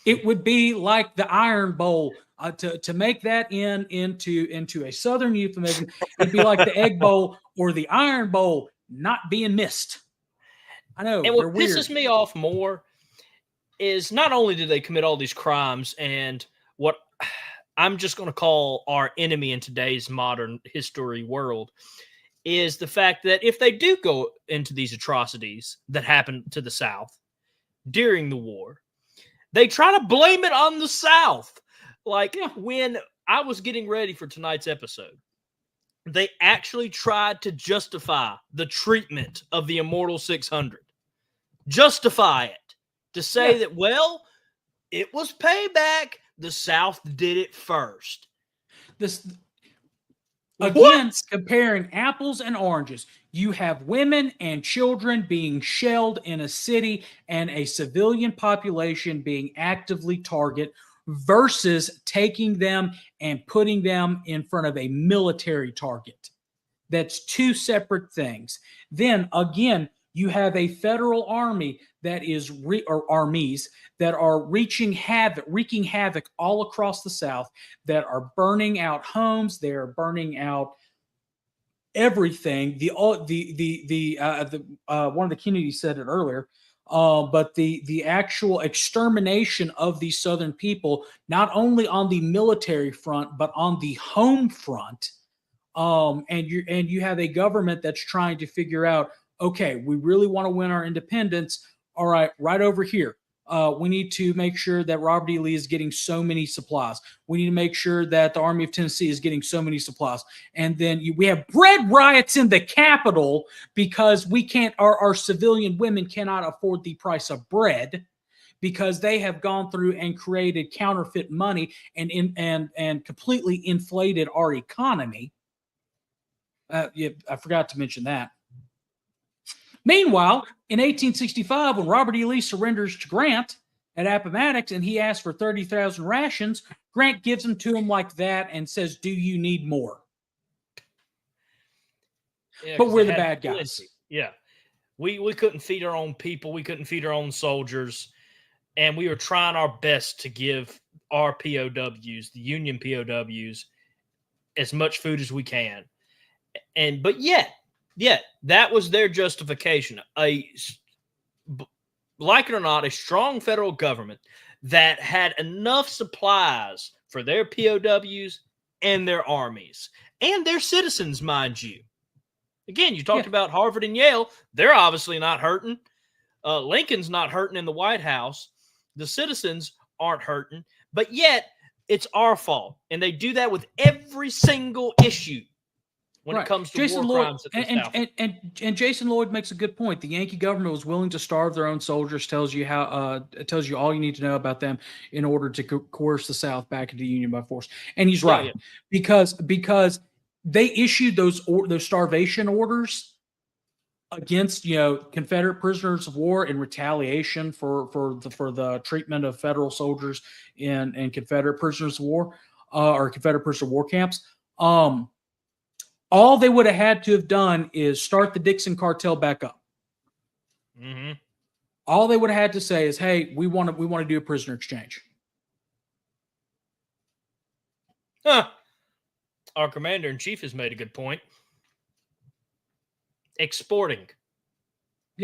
It would be like the Iron Bowl. To make that into a Southern euphemism, it'd be like the Egg Bowl or the Iron Bowl not being missed. I know. And what pisses me off more is not only did they commit all these crimes and what I'm just going to call our enemy in today's modern history world is the fact that if they do go into these atrocities that happened to the South during the war, they try to blame it on the South. Like when I was getting ready for tonight's episode, they actually tried to justify the treatment of the Immortal 600. Justify it. To say that, well, it was payback. The South did it first. Comparing apples and oranges. You have women and children being shelled in a city and a civilian population being actively targeted versus taking them and putting them in front of a military target. That's two separate things. Then again, you have a federal army that is or armies that are wreaking havoc all across the South, that are burning out homes, they are burning out everything. One of the Kennedys said it earlier, but the actual extermination of these Southern people, not only on the military front but on the home front. And you have a government that's trying to figure out, okay, we really want to win our independence. All right, right over here. We need to make sure that Robert E. Lee is getting so many supplies. We need to make sure that the Army of Tennessee is getting so many supplies. And then we have bread riots in the Capitol because we can't, our civilian women cannot afford the price of bread, because they have gone through and created counterfeit money and completely inflated our economy. Yeah, I forgot to mention that. Meanwhile, in 1865, when Robert E. Lee surrenders to Grant at Appomattox and he asks for 30,000 rations, Grant gives them to him like that and says, "Do you need more?" Yeah, but 'cause we're they the had bad guys. plenty. Yeah. We couldn't feed our own people. We couldn't feed our own soldiers. And we were trying our best to give our POWs, the Union POWs, as much food as we can. But yet, that was their justification. Like it or not, a strong federal government that had enough supplies for their POWs and their armies and their citizens, mind you. Again, you talked about Harvard and Yale. They're obviously not hurting. Lincoln's not hurting in the White House. The citizens aren't hurting. But yet, it's our fault. And they do that with every single issue when it comes to Jason war Lloyd, crimes at the South. and Jason Lloyd makes a good point. The Yankee government was willing to starve their own soldiers. Tells you all you need to know about them in order to coerce the South back into the Union by force. And he's right, because they issued those starvation orders against Confederate prisoners of war in retaliation for the treatment of federal soldiers in Confederate prisoners of war or Confederate prisoner of war camps. All they would have had to have done is start the Dixon cartel back up. Mm-hmm. All they would have had to say is, "Hey, we want to do a prisoner exchange." Our commander-in-chief has made a good point. Exporting.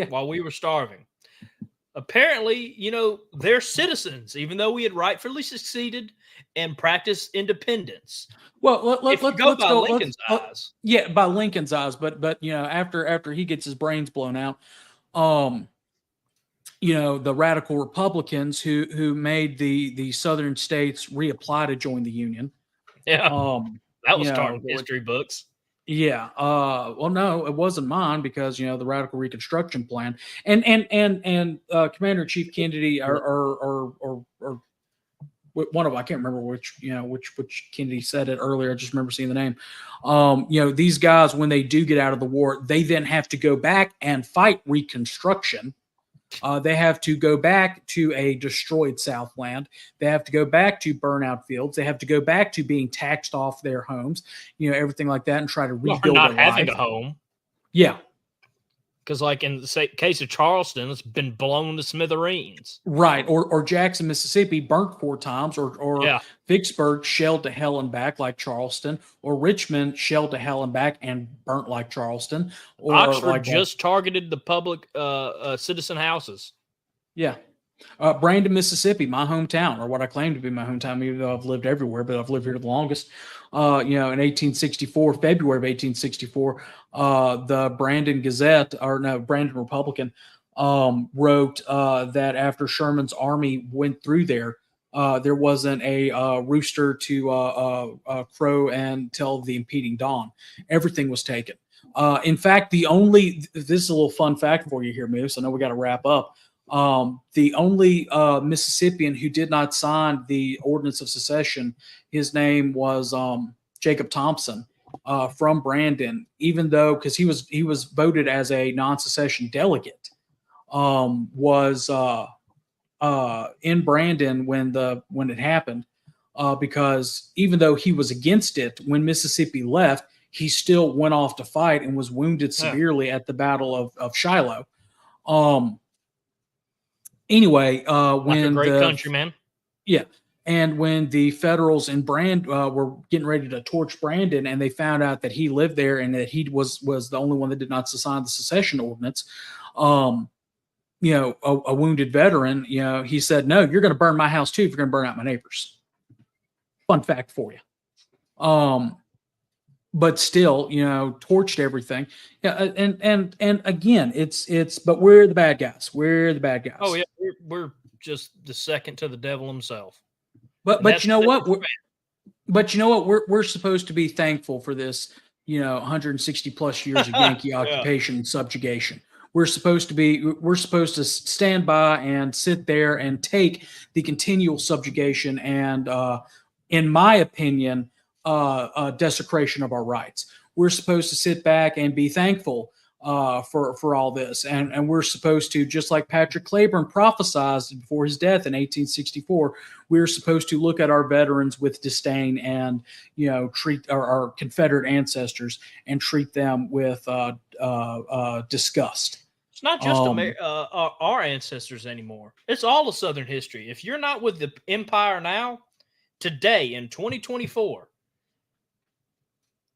While we were starving. Apparently, they're citizens, even though we had rightfully succeeded and practiced independence. Well, let's go by Lincoln's eyes. Yeah, by Lincoln's eyes, but after he gets his brains blown out, the radical Republicans who made the southern states reapply to join the Union. Yeah, that was starting history books. Yeah. Well, no, it wasn't mine because the Radical Reconstruction Plan and Commander-in-Chief Kennedy or one of them, I can't remember which Kennedy said it earlier. I just remember seeing the name. These guys, when they do get out of the war, they then have to go back and fight Reconstruction. They have to go back to a destroyed Southland. They have to go back to burnout fields. They have to go back to being taxed off their homes, everything like that, and try to rebuild not their having life. a home. Yeah. Because, like in the case of Charleston, it's been blown to smithereens. Right. Or Jackson, Mississippi, burnt 4 times, or Vicksburg shelled to hell and back like Charleston, or Richmond shelled to hell and back and burnt like Charleston. Or Oxford just targeted the public citizen houses. Yeah. Brandon, Mississippi, my hometown, or what I claim to be my hometown, even though I've lived everywhere, but I've lived here the longest. In 1864, February of 1864, the Brandon Brandon Republican wrote that after Sherman's army went through there wasn't a rooster to crow and tell the impeding dawn. Everything was taken. In fact, this is a little fun fact for you here, Moose. I know we got to wrap up. The only Mississippian who did not sign the Ordinance of Secession, his name was Jacob Thompson from Brandon, even though because he was voted as a non-secession delegate, was in Brandon when it happened, because even though he was against it, when Mississippi left, he still went off to fight and was wounded severely at the Battle of Shiloh. Anyway, Like a when great the country, man. yeah, and when the Federals in were getting ready to torch Brandon, and they found out that he lived there and that he was the only one that did not sign the secession ordinance, you know, a wounded veteran, you know, he said, "No, you're going to burn my house too if you're going to burn out my neighbors." Fun fact for you. But still, you know, torched everything. Yeah, and again, but we're the bad guys. We're the bad guys. Oh yeah, we're just the second to the devil himself. But you know what? We're supposed to be thankful for this, you know, 160 plus years of Yankee occupation and subjugation. We're supposed to stand by and sit there and take the continual subjugation and, in my opinion, desecration of our rights. We're supposed to sit back and be thankful for all this, and we're supposed to, just like Patrick Claiborne prophesied before his death in 1864, we're supposed to look at our veterans with disdain and, you know, treat our Confederate ancestors and treat them with disgust. It's not just our ancestors anymore. It's all of Southern history. If you're not with the empire now, today in 2024,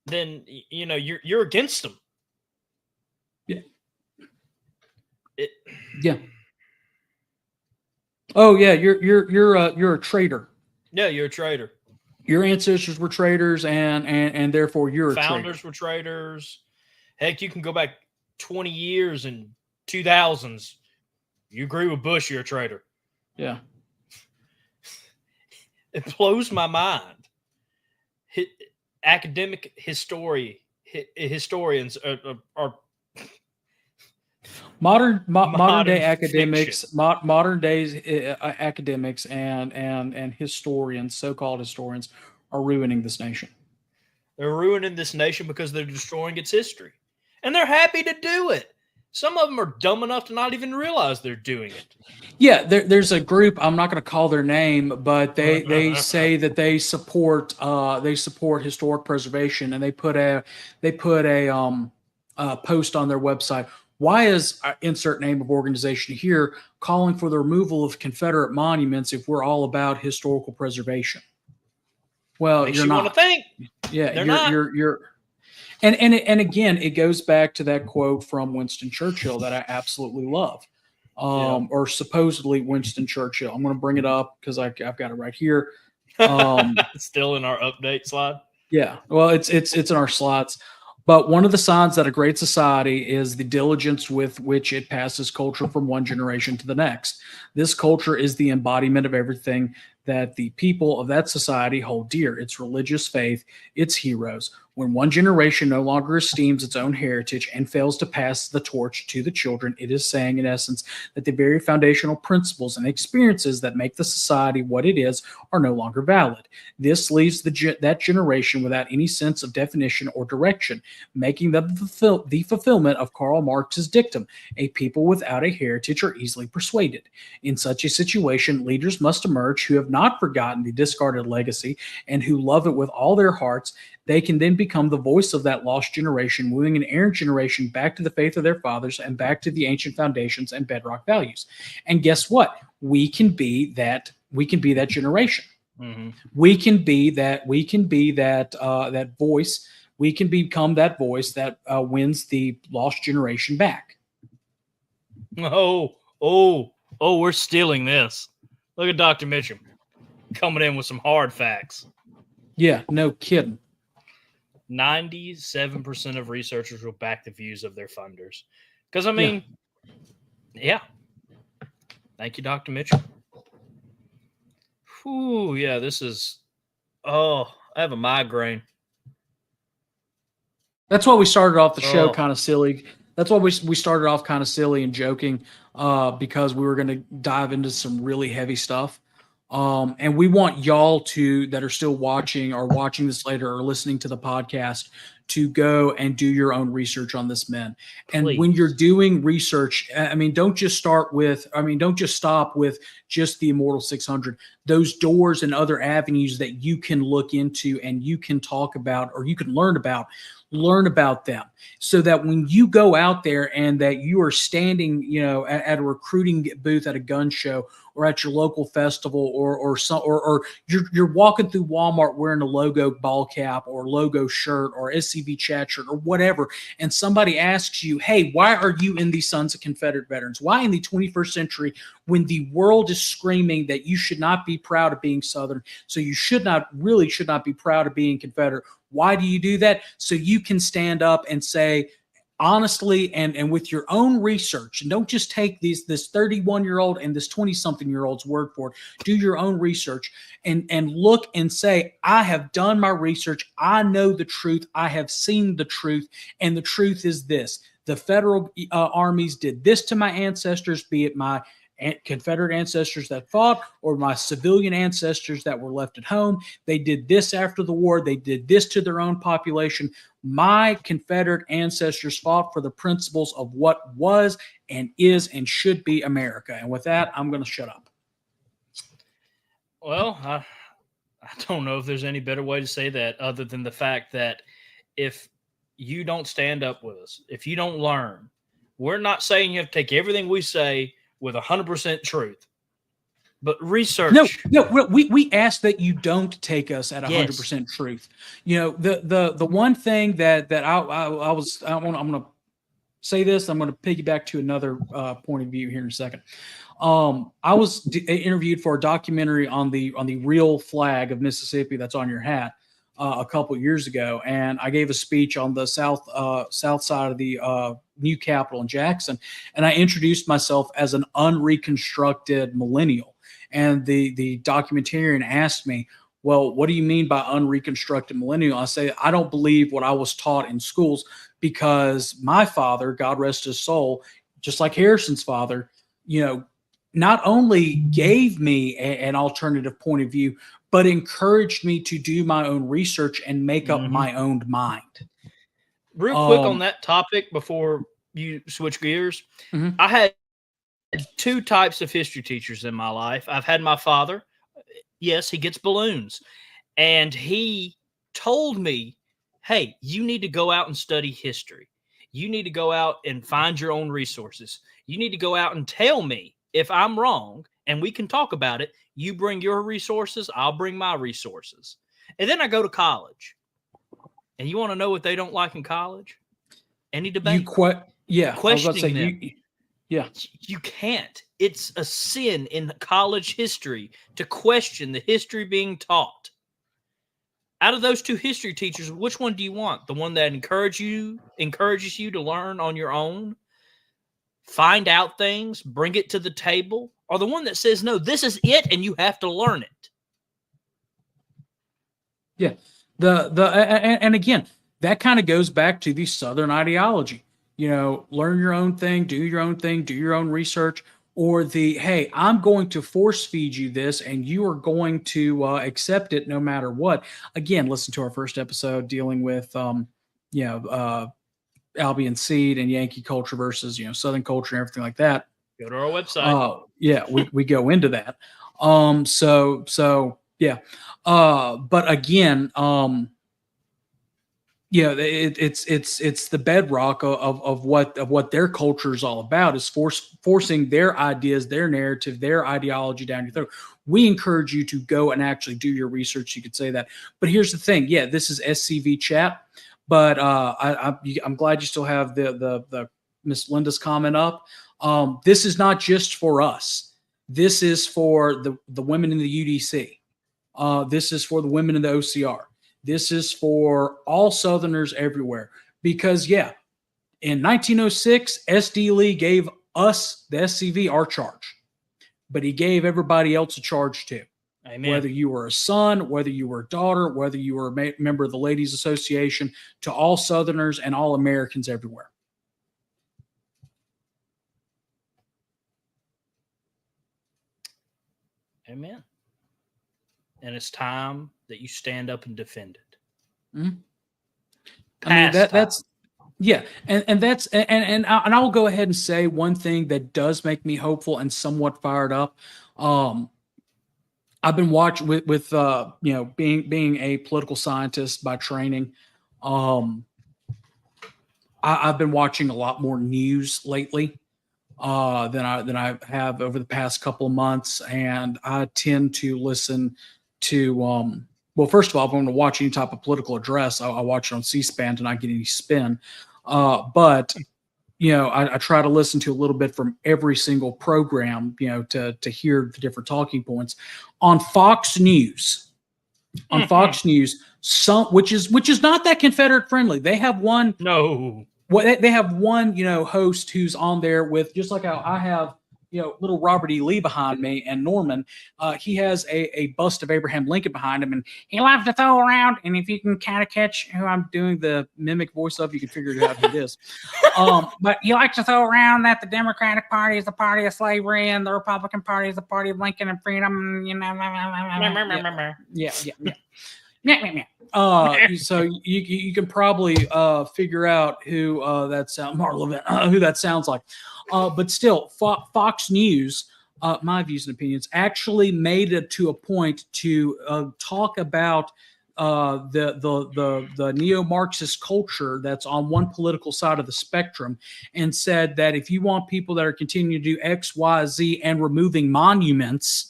then you know you're against them. Yeah. Yeah. Oh yeah, you're a traitor. Yeah, you're a traitor. Your ancestors were traitors, and therefore you're a traitor. Founders were traitors. Heck, you can go back 20 years and 2000s. You agree with Bush, you're a traitor. Yeah. It blows my mind. Academic historians are modern day academics, modern days academics and historians, so-called historians, are ruining this nation. They're ruining this nation because they're destroying its history, and they're happy to do it. Some of them are dumb enough to not even realize they're doing it. Yeah, there's a group, I'm not going to call their name, but they say that they support historic preservation, and they put a post on their website. Why is insert name of organization here calling for the removal of Confederate monuments if we're all about historical preservation? Well, you're not. Want to think. Yeah, you're. And again, it goes back to that quote from Winston Churchill that I absolutely love, or supposedly Winston Churchill. I'm going to bring it up because I've got it right here. It's still in our update slide. Yeah, well, it's in our slides. But one of the signs that a great society is the diligence with which it passes culture from one generation to the next. This culture is the embodiment of everything that the people of that society hold dear: its religious faith, its heroes. When one generation no longer esteems its own heritage and fails to pass the torch to the children, it is saying, in essence, that the very foundational principles and experiences that make the society what it is are no longer valid. This leaves that generation without any sense of definition or direction, making them the fulfillment of Karl Marx's dictum: a people without a heritage are easily persuaded. In such a situation, leaders must emerge who have not forgotten the discarded legacy and who love it with all their hearts. They can then become the voice of that lost generation, wooing an errant generation back to the faith of their fathers and back to the ancient foundations and bedrock values. And guess what? We can be that generation. Mm-hmm. We can be that voice. We can become that voice that wins the lost generation back. Oh, we're stealing this. Look at Dr. Mitchum coming in with some hard facts. Yeah, no kidding. 97% of researchers will back the views of their funders. Because, I mean, yeah. Thank you, Dr. Mitchell. Whew, yeah, this is... Oh, I have a migraine. That's why we started off the show kind of silly. That's why we started off kind of silly and joking, because we were going to dive into some really heavy stuff. And we want y'all that are still watching or watching this later or listening to the podcast to go and do your own research on this man. And when you're doing research, I mean, don't just stop with just the Immortal 600. Those doors and other avenues that you can look into and you can talk about or you can learn about. learn about them, so that when you go out there and that you are standing, at a recruiting booth at a gun show or at your local festival, or you're walking through Walmart wearing a logo ball cap or logo shirt or SCV chat shirt or whatever, and somebody asks you, hey, why are you in the Sons of Confederate Veterans? Why in the 21st century, when the world is screaming that you should not be proud of being Southern, so you should not be proud of being Confederate? Why do you do that? So you can stand up and say, honestly, and with your own research, and don't just take this 31-year-old and this 20-something-year-old's word for it. Do your own research and look and say, I have done my research. I know the truth. I have seen the truth. And the truth is this: the federal armies did this to my ancestors, be it my Confederate ancestors that fought or my civilian ancestors that were left at home. They did this after the war. They did this to their own population. My Confederate ancestors fought for the principles of what was and is and should be America. And with that, I'm going to shut up. Well, I don't know if there's any better way to say that other than the fact that if you don't stand up with us, if you don't learn, we're not saying you have to take everything we say with 100% truth, but research. No, we ask that you don't take us at 100% truth. The one thing that I'm going to say this. I'm going to piggyback to another point of view here in a second. I was interviewed for a documentary on the real flag of Mississippi that's on your hat a couple years ago, and I gave a speech on the south side of the new Capitol in Jackson, and I introduced myself as an unreconstructed millennial. And the documentarian asked me, well, what do you mean by unreconstructed millennial? I say, I don't believe what I was taught in schools, because my father, God rest his soul, just like Harrison's father, not only gave me an alternative point of view, but encouraged me to do my own research and make up my own mind. Real quick on that topic before you switch gears, I had two types of history teachers in my life. I've had my father. Yes, he gets balloons. And he told me, hey, you need to go out and study history. You need to go out and find your own resources. You need to go out and tell me if I'm wrong, and we can talk about it. You bring your resources, I'll bring my resources. And then I go to college. And you want to know what they don't like in college? Any debate? Questioning them. You can't. It's a sin in college history to question the history being taught. Out of those two history teachers, which one do you want? The one that encourages you to learn on your own, find out things, bring it to the table, or the one that says, no, this is it and you have to learn it? Yeah. And again, that kind of goes back to the Southern ideology. Learn your own thing, do your own thing, do your own research, or hey, I'm going to force feed you this and you are going to accept it no matter what. Again, listen to our first episode dealing with, Albion Seed and Yankee culture versus, Southern culture and everything like that. Go to our website. We go into that. But again, it's the bedrock of what their culture is all about, is forcing their ideas, their narrative, their ideology down your throat. We encourage you to go and actually do your research. You could say that, but here's the thing. Yeah, this is SCV chat, but I'm glad you still have the Miss Linda's comment up. This is not just for us. This is for the women in the UDC. This is for the women in the OCR. This is for all Southerners everywhere. Because, in 1906, SD Lee gave us, the SCV, our charge. But he gave everybody else a charge too. Amen. Whether you were a son, whether you were a daughter, whether you were a member of the Ladies Association, to all Southerners and all Americans everywhere. Amen. And it's time that you stand up and defend it. Mm-hmm. I mean, that's and I will go ahead and say one thing that does make me hopeful and somewhat fired up. I've been watching with being a political scientist by training. I've been watching a lot more news lately than I have over the past couple of months, and I tend to listen to. Well, first of all, if I'm going to watch any type of political address, I watch it on C-SPAN to not get any spin. But I try to listen to a little bit from every single program, to hear the different talking points on Fox News. On Fox News, which is not that Confederate friendly. They have one. No. Well, they have one, host who's on there with, just like how I have, little Robert E. Lee behind me and Norman. He has a bust of Abraham Lincoln behind him, and he loves to throw around. And if you can kind of catch who I'm doing the mimic voice of, you can figure out who it is. But he likes to throw around that the Democratic Party is the party of slavery and the Republican Party is the party of Lincoln and freedom. So you can probably figure out who who that sounds like. But still, Fox News, my views and opinions, actually made it to a point to talk about the neo-Marxist culture that's on one political side of the spectrum, and said that if you want people that are continuing to do X, Y, Z and removing monuments,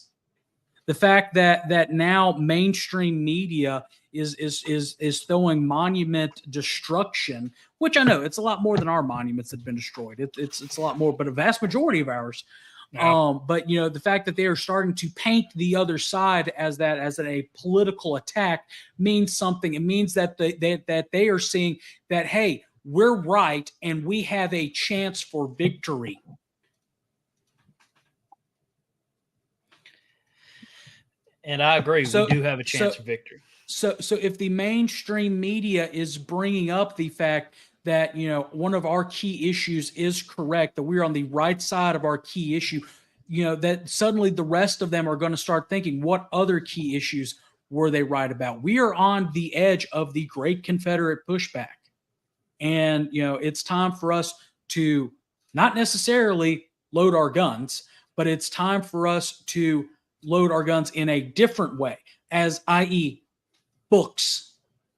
the fact that now mainstream media is throwing monument destruction, which I know it's a lot more than our monuments that have been destroyed. It's a lot more, but a vast majority of ours. Yeah. But the fact that they are starting to paint the other side as a political attack means something. It means that they are seeing that, hey, we're right and we have a chance for victory. And I agree. We do have a chance for victory. So if the mainstream media is bringing up the fact that, one of our key issues is correct, that we're on the right side of our key issue, that suddenly the rest of them are going to start thinking, what other key issues were they right about? We are on the edge of the great Confederate pushback. And, it's time for us to not necessarily load our guns, but it's time for us to load our guns in a different way, i.e., books.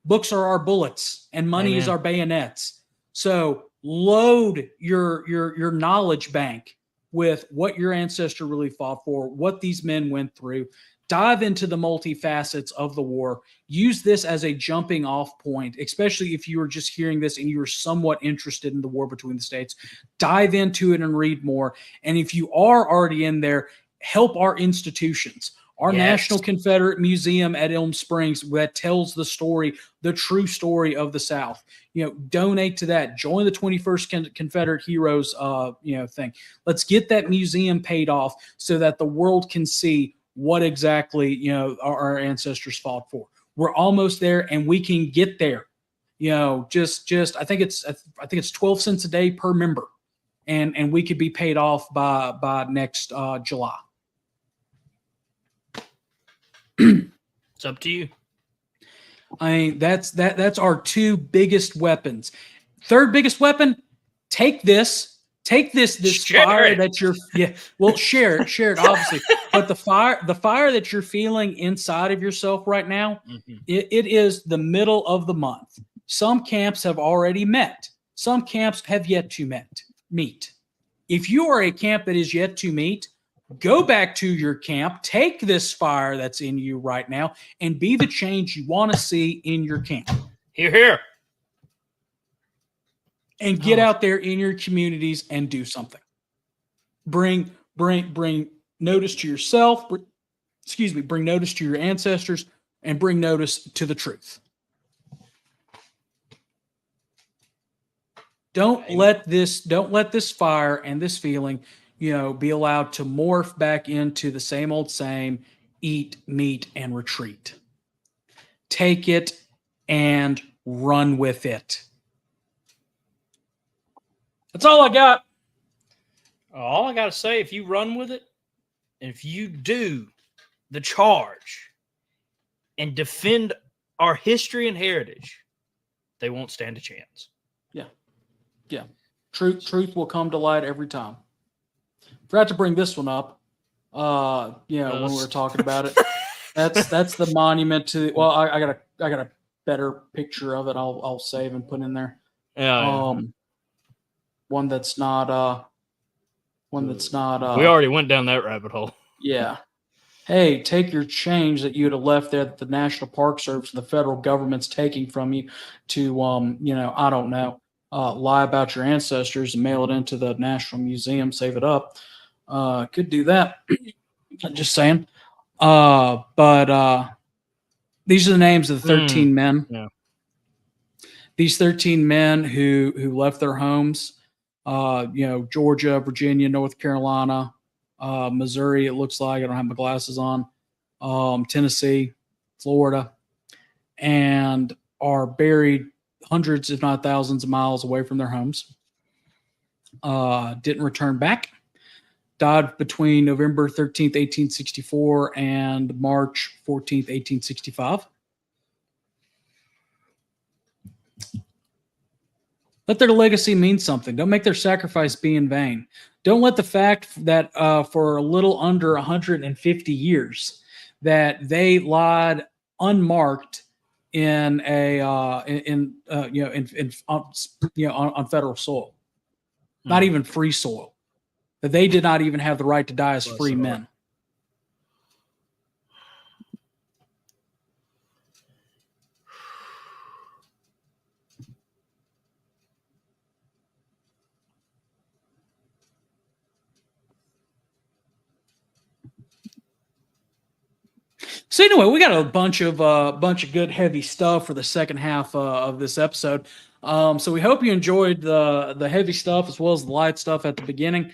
Books are our bullets, and money is our bayonets. So load your knowledge bank with what your ancestor really fought for, what these men went through. Dive into the multifacets of the war. Use this as a jumping off point, especially if you were just hearing this and you were somewhat interested in the war between the states. Dive into it and read more. And if you are already in there, help our institutions. Our National Confederate Museum at Elm Springs that tells the story, the true story of the South. Donate to that. Join the 21st Confederate Heroes thing. Let's get that museum paid off so that the world can see what exactly our ancestors fought for. We're almost there, and we can get there. I think it's 12 cents a day per member, and we could be paid off by next July. It's up to you. I mean, that's our two biggest weapons. Third biggest weapon, take this fire that you're share it obviously. But the fire that you're feeling inside of yourself right now, it is the middle of the month. Some camps have already met. Some camps have yet to meet. If you are a camp that is yet to meet, go back to your camp, take this fire that's in you right now, and be the change you want to see in your camp. Hear, hear. And get out there in your communities and do something. Bring notice to yourself. Bring notice to your ancestors, and bring notice to the truth. Don't let this fire and this feeling be allowed to morph back into the same old same, eat, meet, and retreat. Take it and run with it. That's all I got. All I got to say, if you run with it, and if you do the charge and defend our history and heritage, they won't stand a chance. Yeah. Truth will come to light every time. Forgot to bring this one up. When we were talking about it, that's the monument to. Well, I got a better picture of it. I'll save and put in there. one that's not We already went down that rabbit hole. yeah. Hey, take your change that you'd have left there that the National Park Service and the federal government's taking from you to, I don't know, lie about your ancestors and mail it into the National Museum, save it up. Could do that. Just saying. But these are the names of the 13 men. Yeah. These 13 men who left their homes, Georgia, Virginia, North Carolina, Missouri, it looks like. I don't have my glasses on. Tennessee, Florida, and are buried hundreds, if not thousands of miles away from their homes. Didn't return back. Died between November 13th, 1864 and March 14th, 1865. Let their legacy mean something. Don't make their sacrifice be in vain. Don't let the fact that for a little under 150 years that they lied unmarked on federal soil, not even free soil, that they did not even have the right to die as free men. So anyway, we got a bunch of good heavy stuff for the second half of this episode. So we hope you enjoyed the heavy stuff as well as the light stuff at the beginning.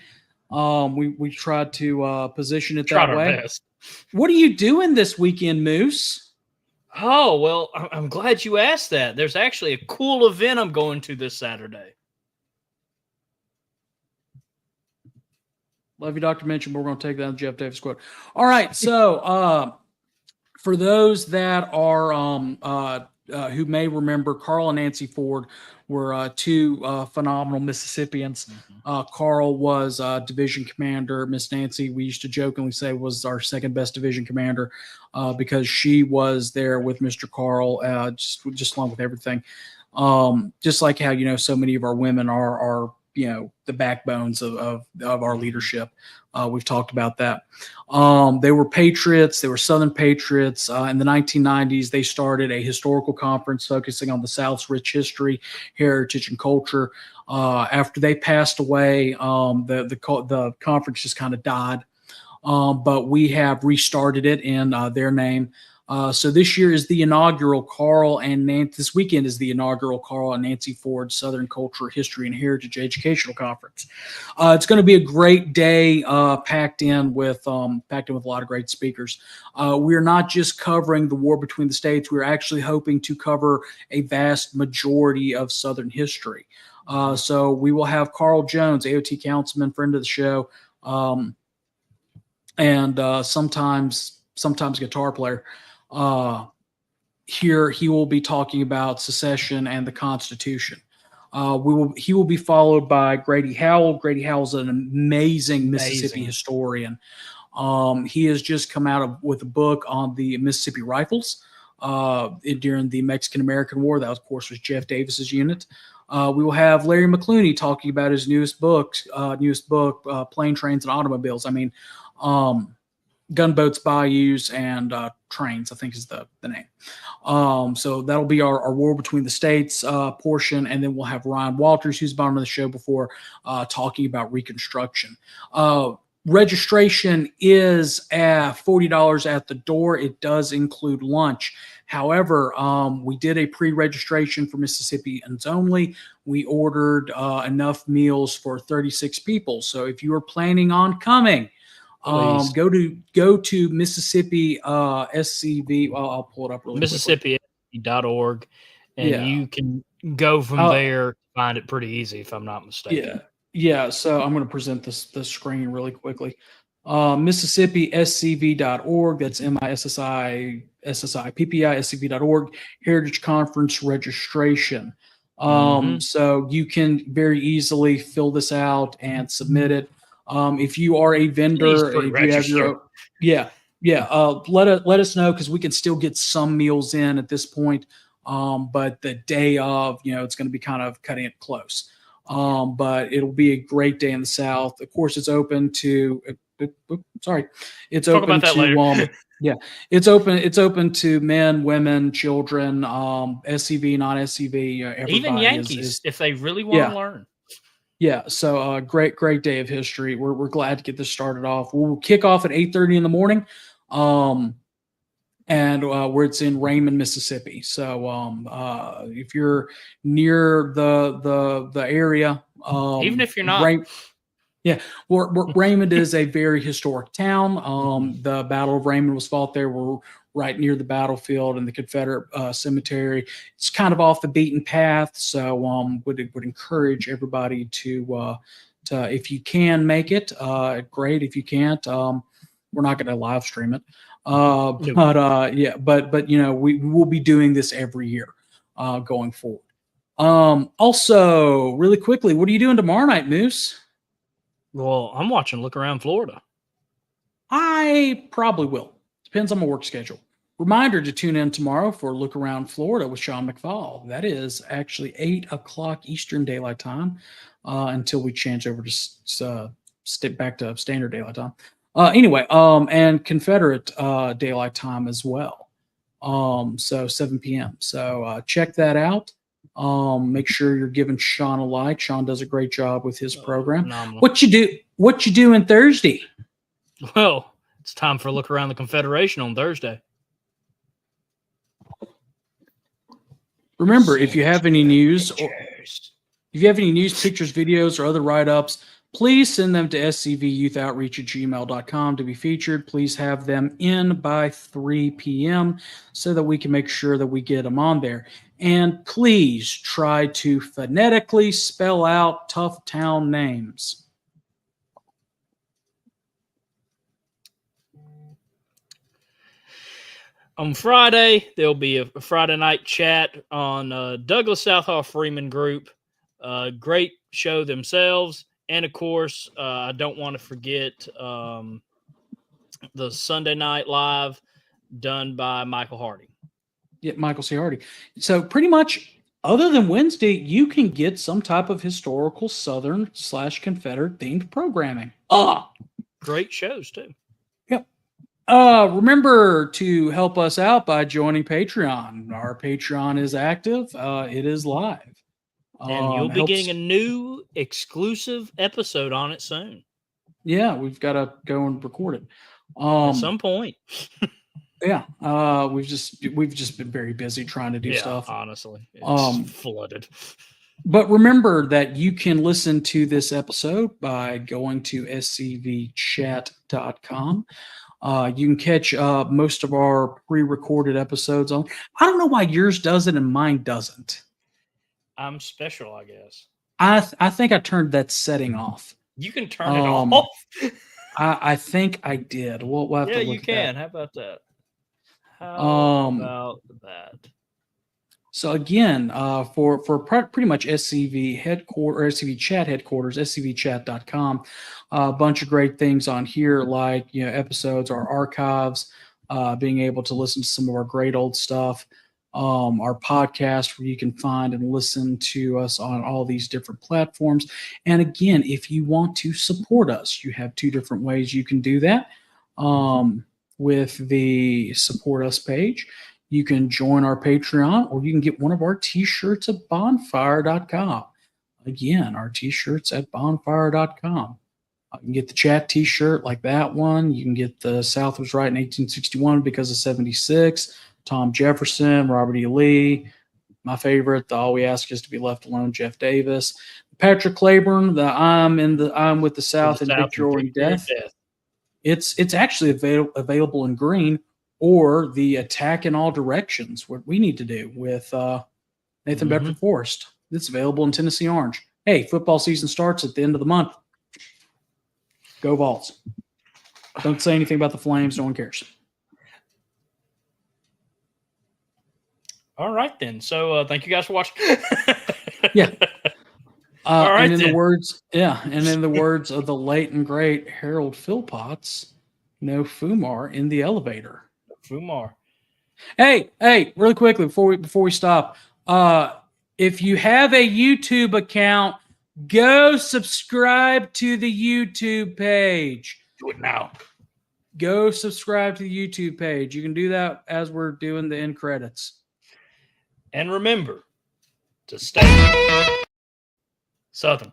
We tried to position it that way. Best. What are you doing this weekend, Moose? Oh, well, I'm glad you asked that. There's actually a cool event I'm going to this Saturday. Love you, Dr. Mention, but we're going to take that Jeff Davis quote. All right, so for those that are who may remember, Carl and Nancy Ford were two phenomenal Mississippians. Carl was division commander. Miss Nancy, we used to jokingly say, was our second best division commander because she was there with Mr. Carl, just along with everything. Just like how, so many of our women are the backbones of our leadership. We've talked about that. They were patriots. They were Southern patriots. In the 1990s, they started a historical conference focusing on the South's rich history, heritage, and culture. After they passed away, the conference just kind of died. But we have restarted it in their name. So this year is the inaugural Carl and Nancy. This weekend is the inaugural Carl and Nancy Ford Southern Culture, History, and Heritage Educational Conference. It's going to be a great day, packed in with a lot of great speakers. We're not just covering the war between the states. We're actually hoping to cover a vast majority of Southern history. So we will have Carl Jones, AOT councilman, friend of the show, and sometimes guitar player. Here he will be talking about secession and the Constitution. He will be followed by Grady Howell. Grady Howell's an amazing Mississippi historian. He has just come out with a book on the Mississippi Rifles during the Mexican-American War. That, of course, was Jeff Davis's unit. We will have Larry McClooney talking about his newest book, Plane, Trains, and Automobiles. I mean, Gunboats, Bayous, and Trains, I think is the name. So that'll be our War Between the States portion, and then we'll have Ryan Walters, who's been on the show before, talking about Reconstruction. Registration is at $40 at the door. It does include lunch. However, we did a pre-registration for Mississippians only. We ordered enough meals for 36 people. So if you are planning on coming, go to Mississippi SCV. Well, I'll pull it up really quickly. Mississippi.org, and you can go from there. Find it pretty easy, if I'm not mistaken. Yeah. So I'm going to present the screen really quickly. MississippiSCV.org. That's MISSIPPI.SCV.org. Heritage Conference registration. So you can very easily fill this out and submit it. If you are a vendor, if you have your let us know, because we can still get some meals in at this point. But the day of, it's going to be kind of cutting it close. But it'll be a great day in the South. Of course, it's open to. It's Talk open about that to later. yeah, it's open. It's open to men, women, children, SCV, non SCV. Everybody Even Yankees, is if they really want yeah. to learn. Yeah, so great day of history. We're glad to get this started off. We'll kick off at 8:30 in the morning, and where it's in Raymond, Mississippi. So if you're near the area, Even if you're not. Yeah, Raymond is a very historic town. The Battle of Raymond was fought there. We're right near the battlefield and the Confederate cemetery. It's kind of off the beaten path, so would encourage everybody to if you can make it, great. If you can't, we're not going to live stream it. But you know, we will be doing this every year going forward. Also, really quickly, what are you doing tomorrow night, Moose? Well, I'm watching Look Around Florida. I probably will. Depends on my work schedule. Reminder to tune in tomorrow for Look Around Florida with Sean McFall. That is actually 8 o'clock Eastern Daylight Time until we change over to step back to Standard Daylight Time. Anyway, and Confederate Daylight Time as well. So 7 p.m. So check that out. Make sure you're giving Sean a like. Sean does a great job with his program. Phenomenal. What you doing Thursday? Well, it's time for a look around the Confederation on Thursday. Remember, if you have any news, pictures, videos, or other write-ups, please send them to scvyouthOutreach@gmail.com to be featured. Please have them in by 3 p.m. so that we can make sure that we get them on there. And please try to phonetically spell out tough town names. On Friday, there'll be a Friday night chat on Douglas Southall Freeman Group. Great show themselves. And, of course, I don't want to forget the Sunday Night Live done by Michael Hardy. Yeah, Michael C. Hardy. So pretty much, other than Wednesday, you can get some type of historical Southern / Confederate themed programming. Great shows, too. Yep. Remember to help us out by joining Patreon. Our Patreon is active. It is live. And you'll be getting a new exclusive episode on it soon. Yeah, we've got to go and record it. At some point. Yeah, we've just been very busy trying to do stuff. Honestly, it's flooded. But remember that you can listen to this episode by going to scvchat.com. You can catch most of our pre-recorded episodes on. I don't know why yours does it and mine doesn't. I'm special, I guess. I think I turned that setting off. You can turn it off. I think I did. We'll have to look you at can. that. How about that? How about that? So again, for pretty much SCV headquarters, SCV chat headquarters, scvchat.com, a bunch of great things on here, like episodes, our archives, being able to listen to some of our great old stuff, our podcast where you can find and listen to us on all these different platforms. And again, if you want to support us, you have two different ways you can do that. With the support us page, you can join our Patreon, or you can get one of our t-shirts at bonfire.com. Again, our t-shirts at bonfire.com. You can get the chat t-shirt like that one. You can get the South was right in 1861 because of 76. Tom Jefferson, Robert E. Lee. My favorite, the All We Ask Is to Be Left Alone, Jeff Davis. Patrick Claiborne, the I'm with the South in Victory or in Death. It's actually available in green, or the Attack in All Directions, what we need to do with Nathan Bedford Forrest. It's available in Tennessee Orange. Hey, football season starts at the end of the month. Go Vols. Don't say anything about the Flames. No one cares. All right, then. So thank you guys for watching. Yeah. All right, and in the words of the late and great Harold Philpotts, no Fumar in the elevator. Fumar. Hey, really quickly before we stop, if you have a YouTube account, Go subscribe to the YouTube page. Do it now. Go subscribe to the YouTube page. You can do that as we're doing the end credits. And remember to stay Southern.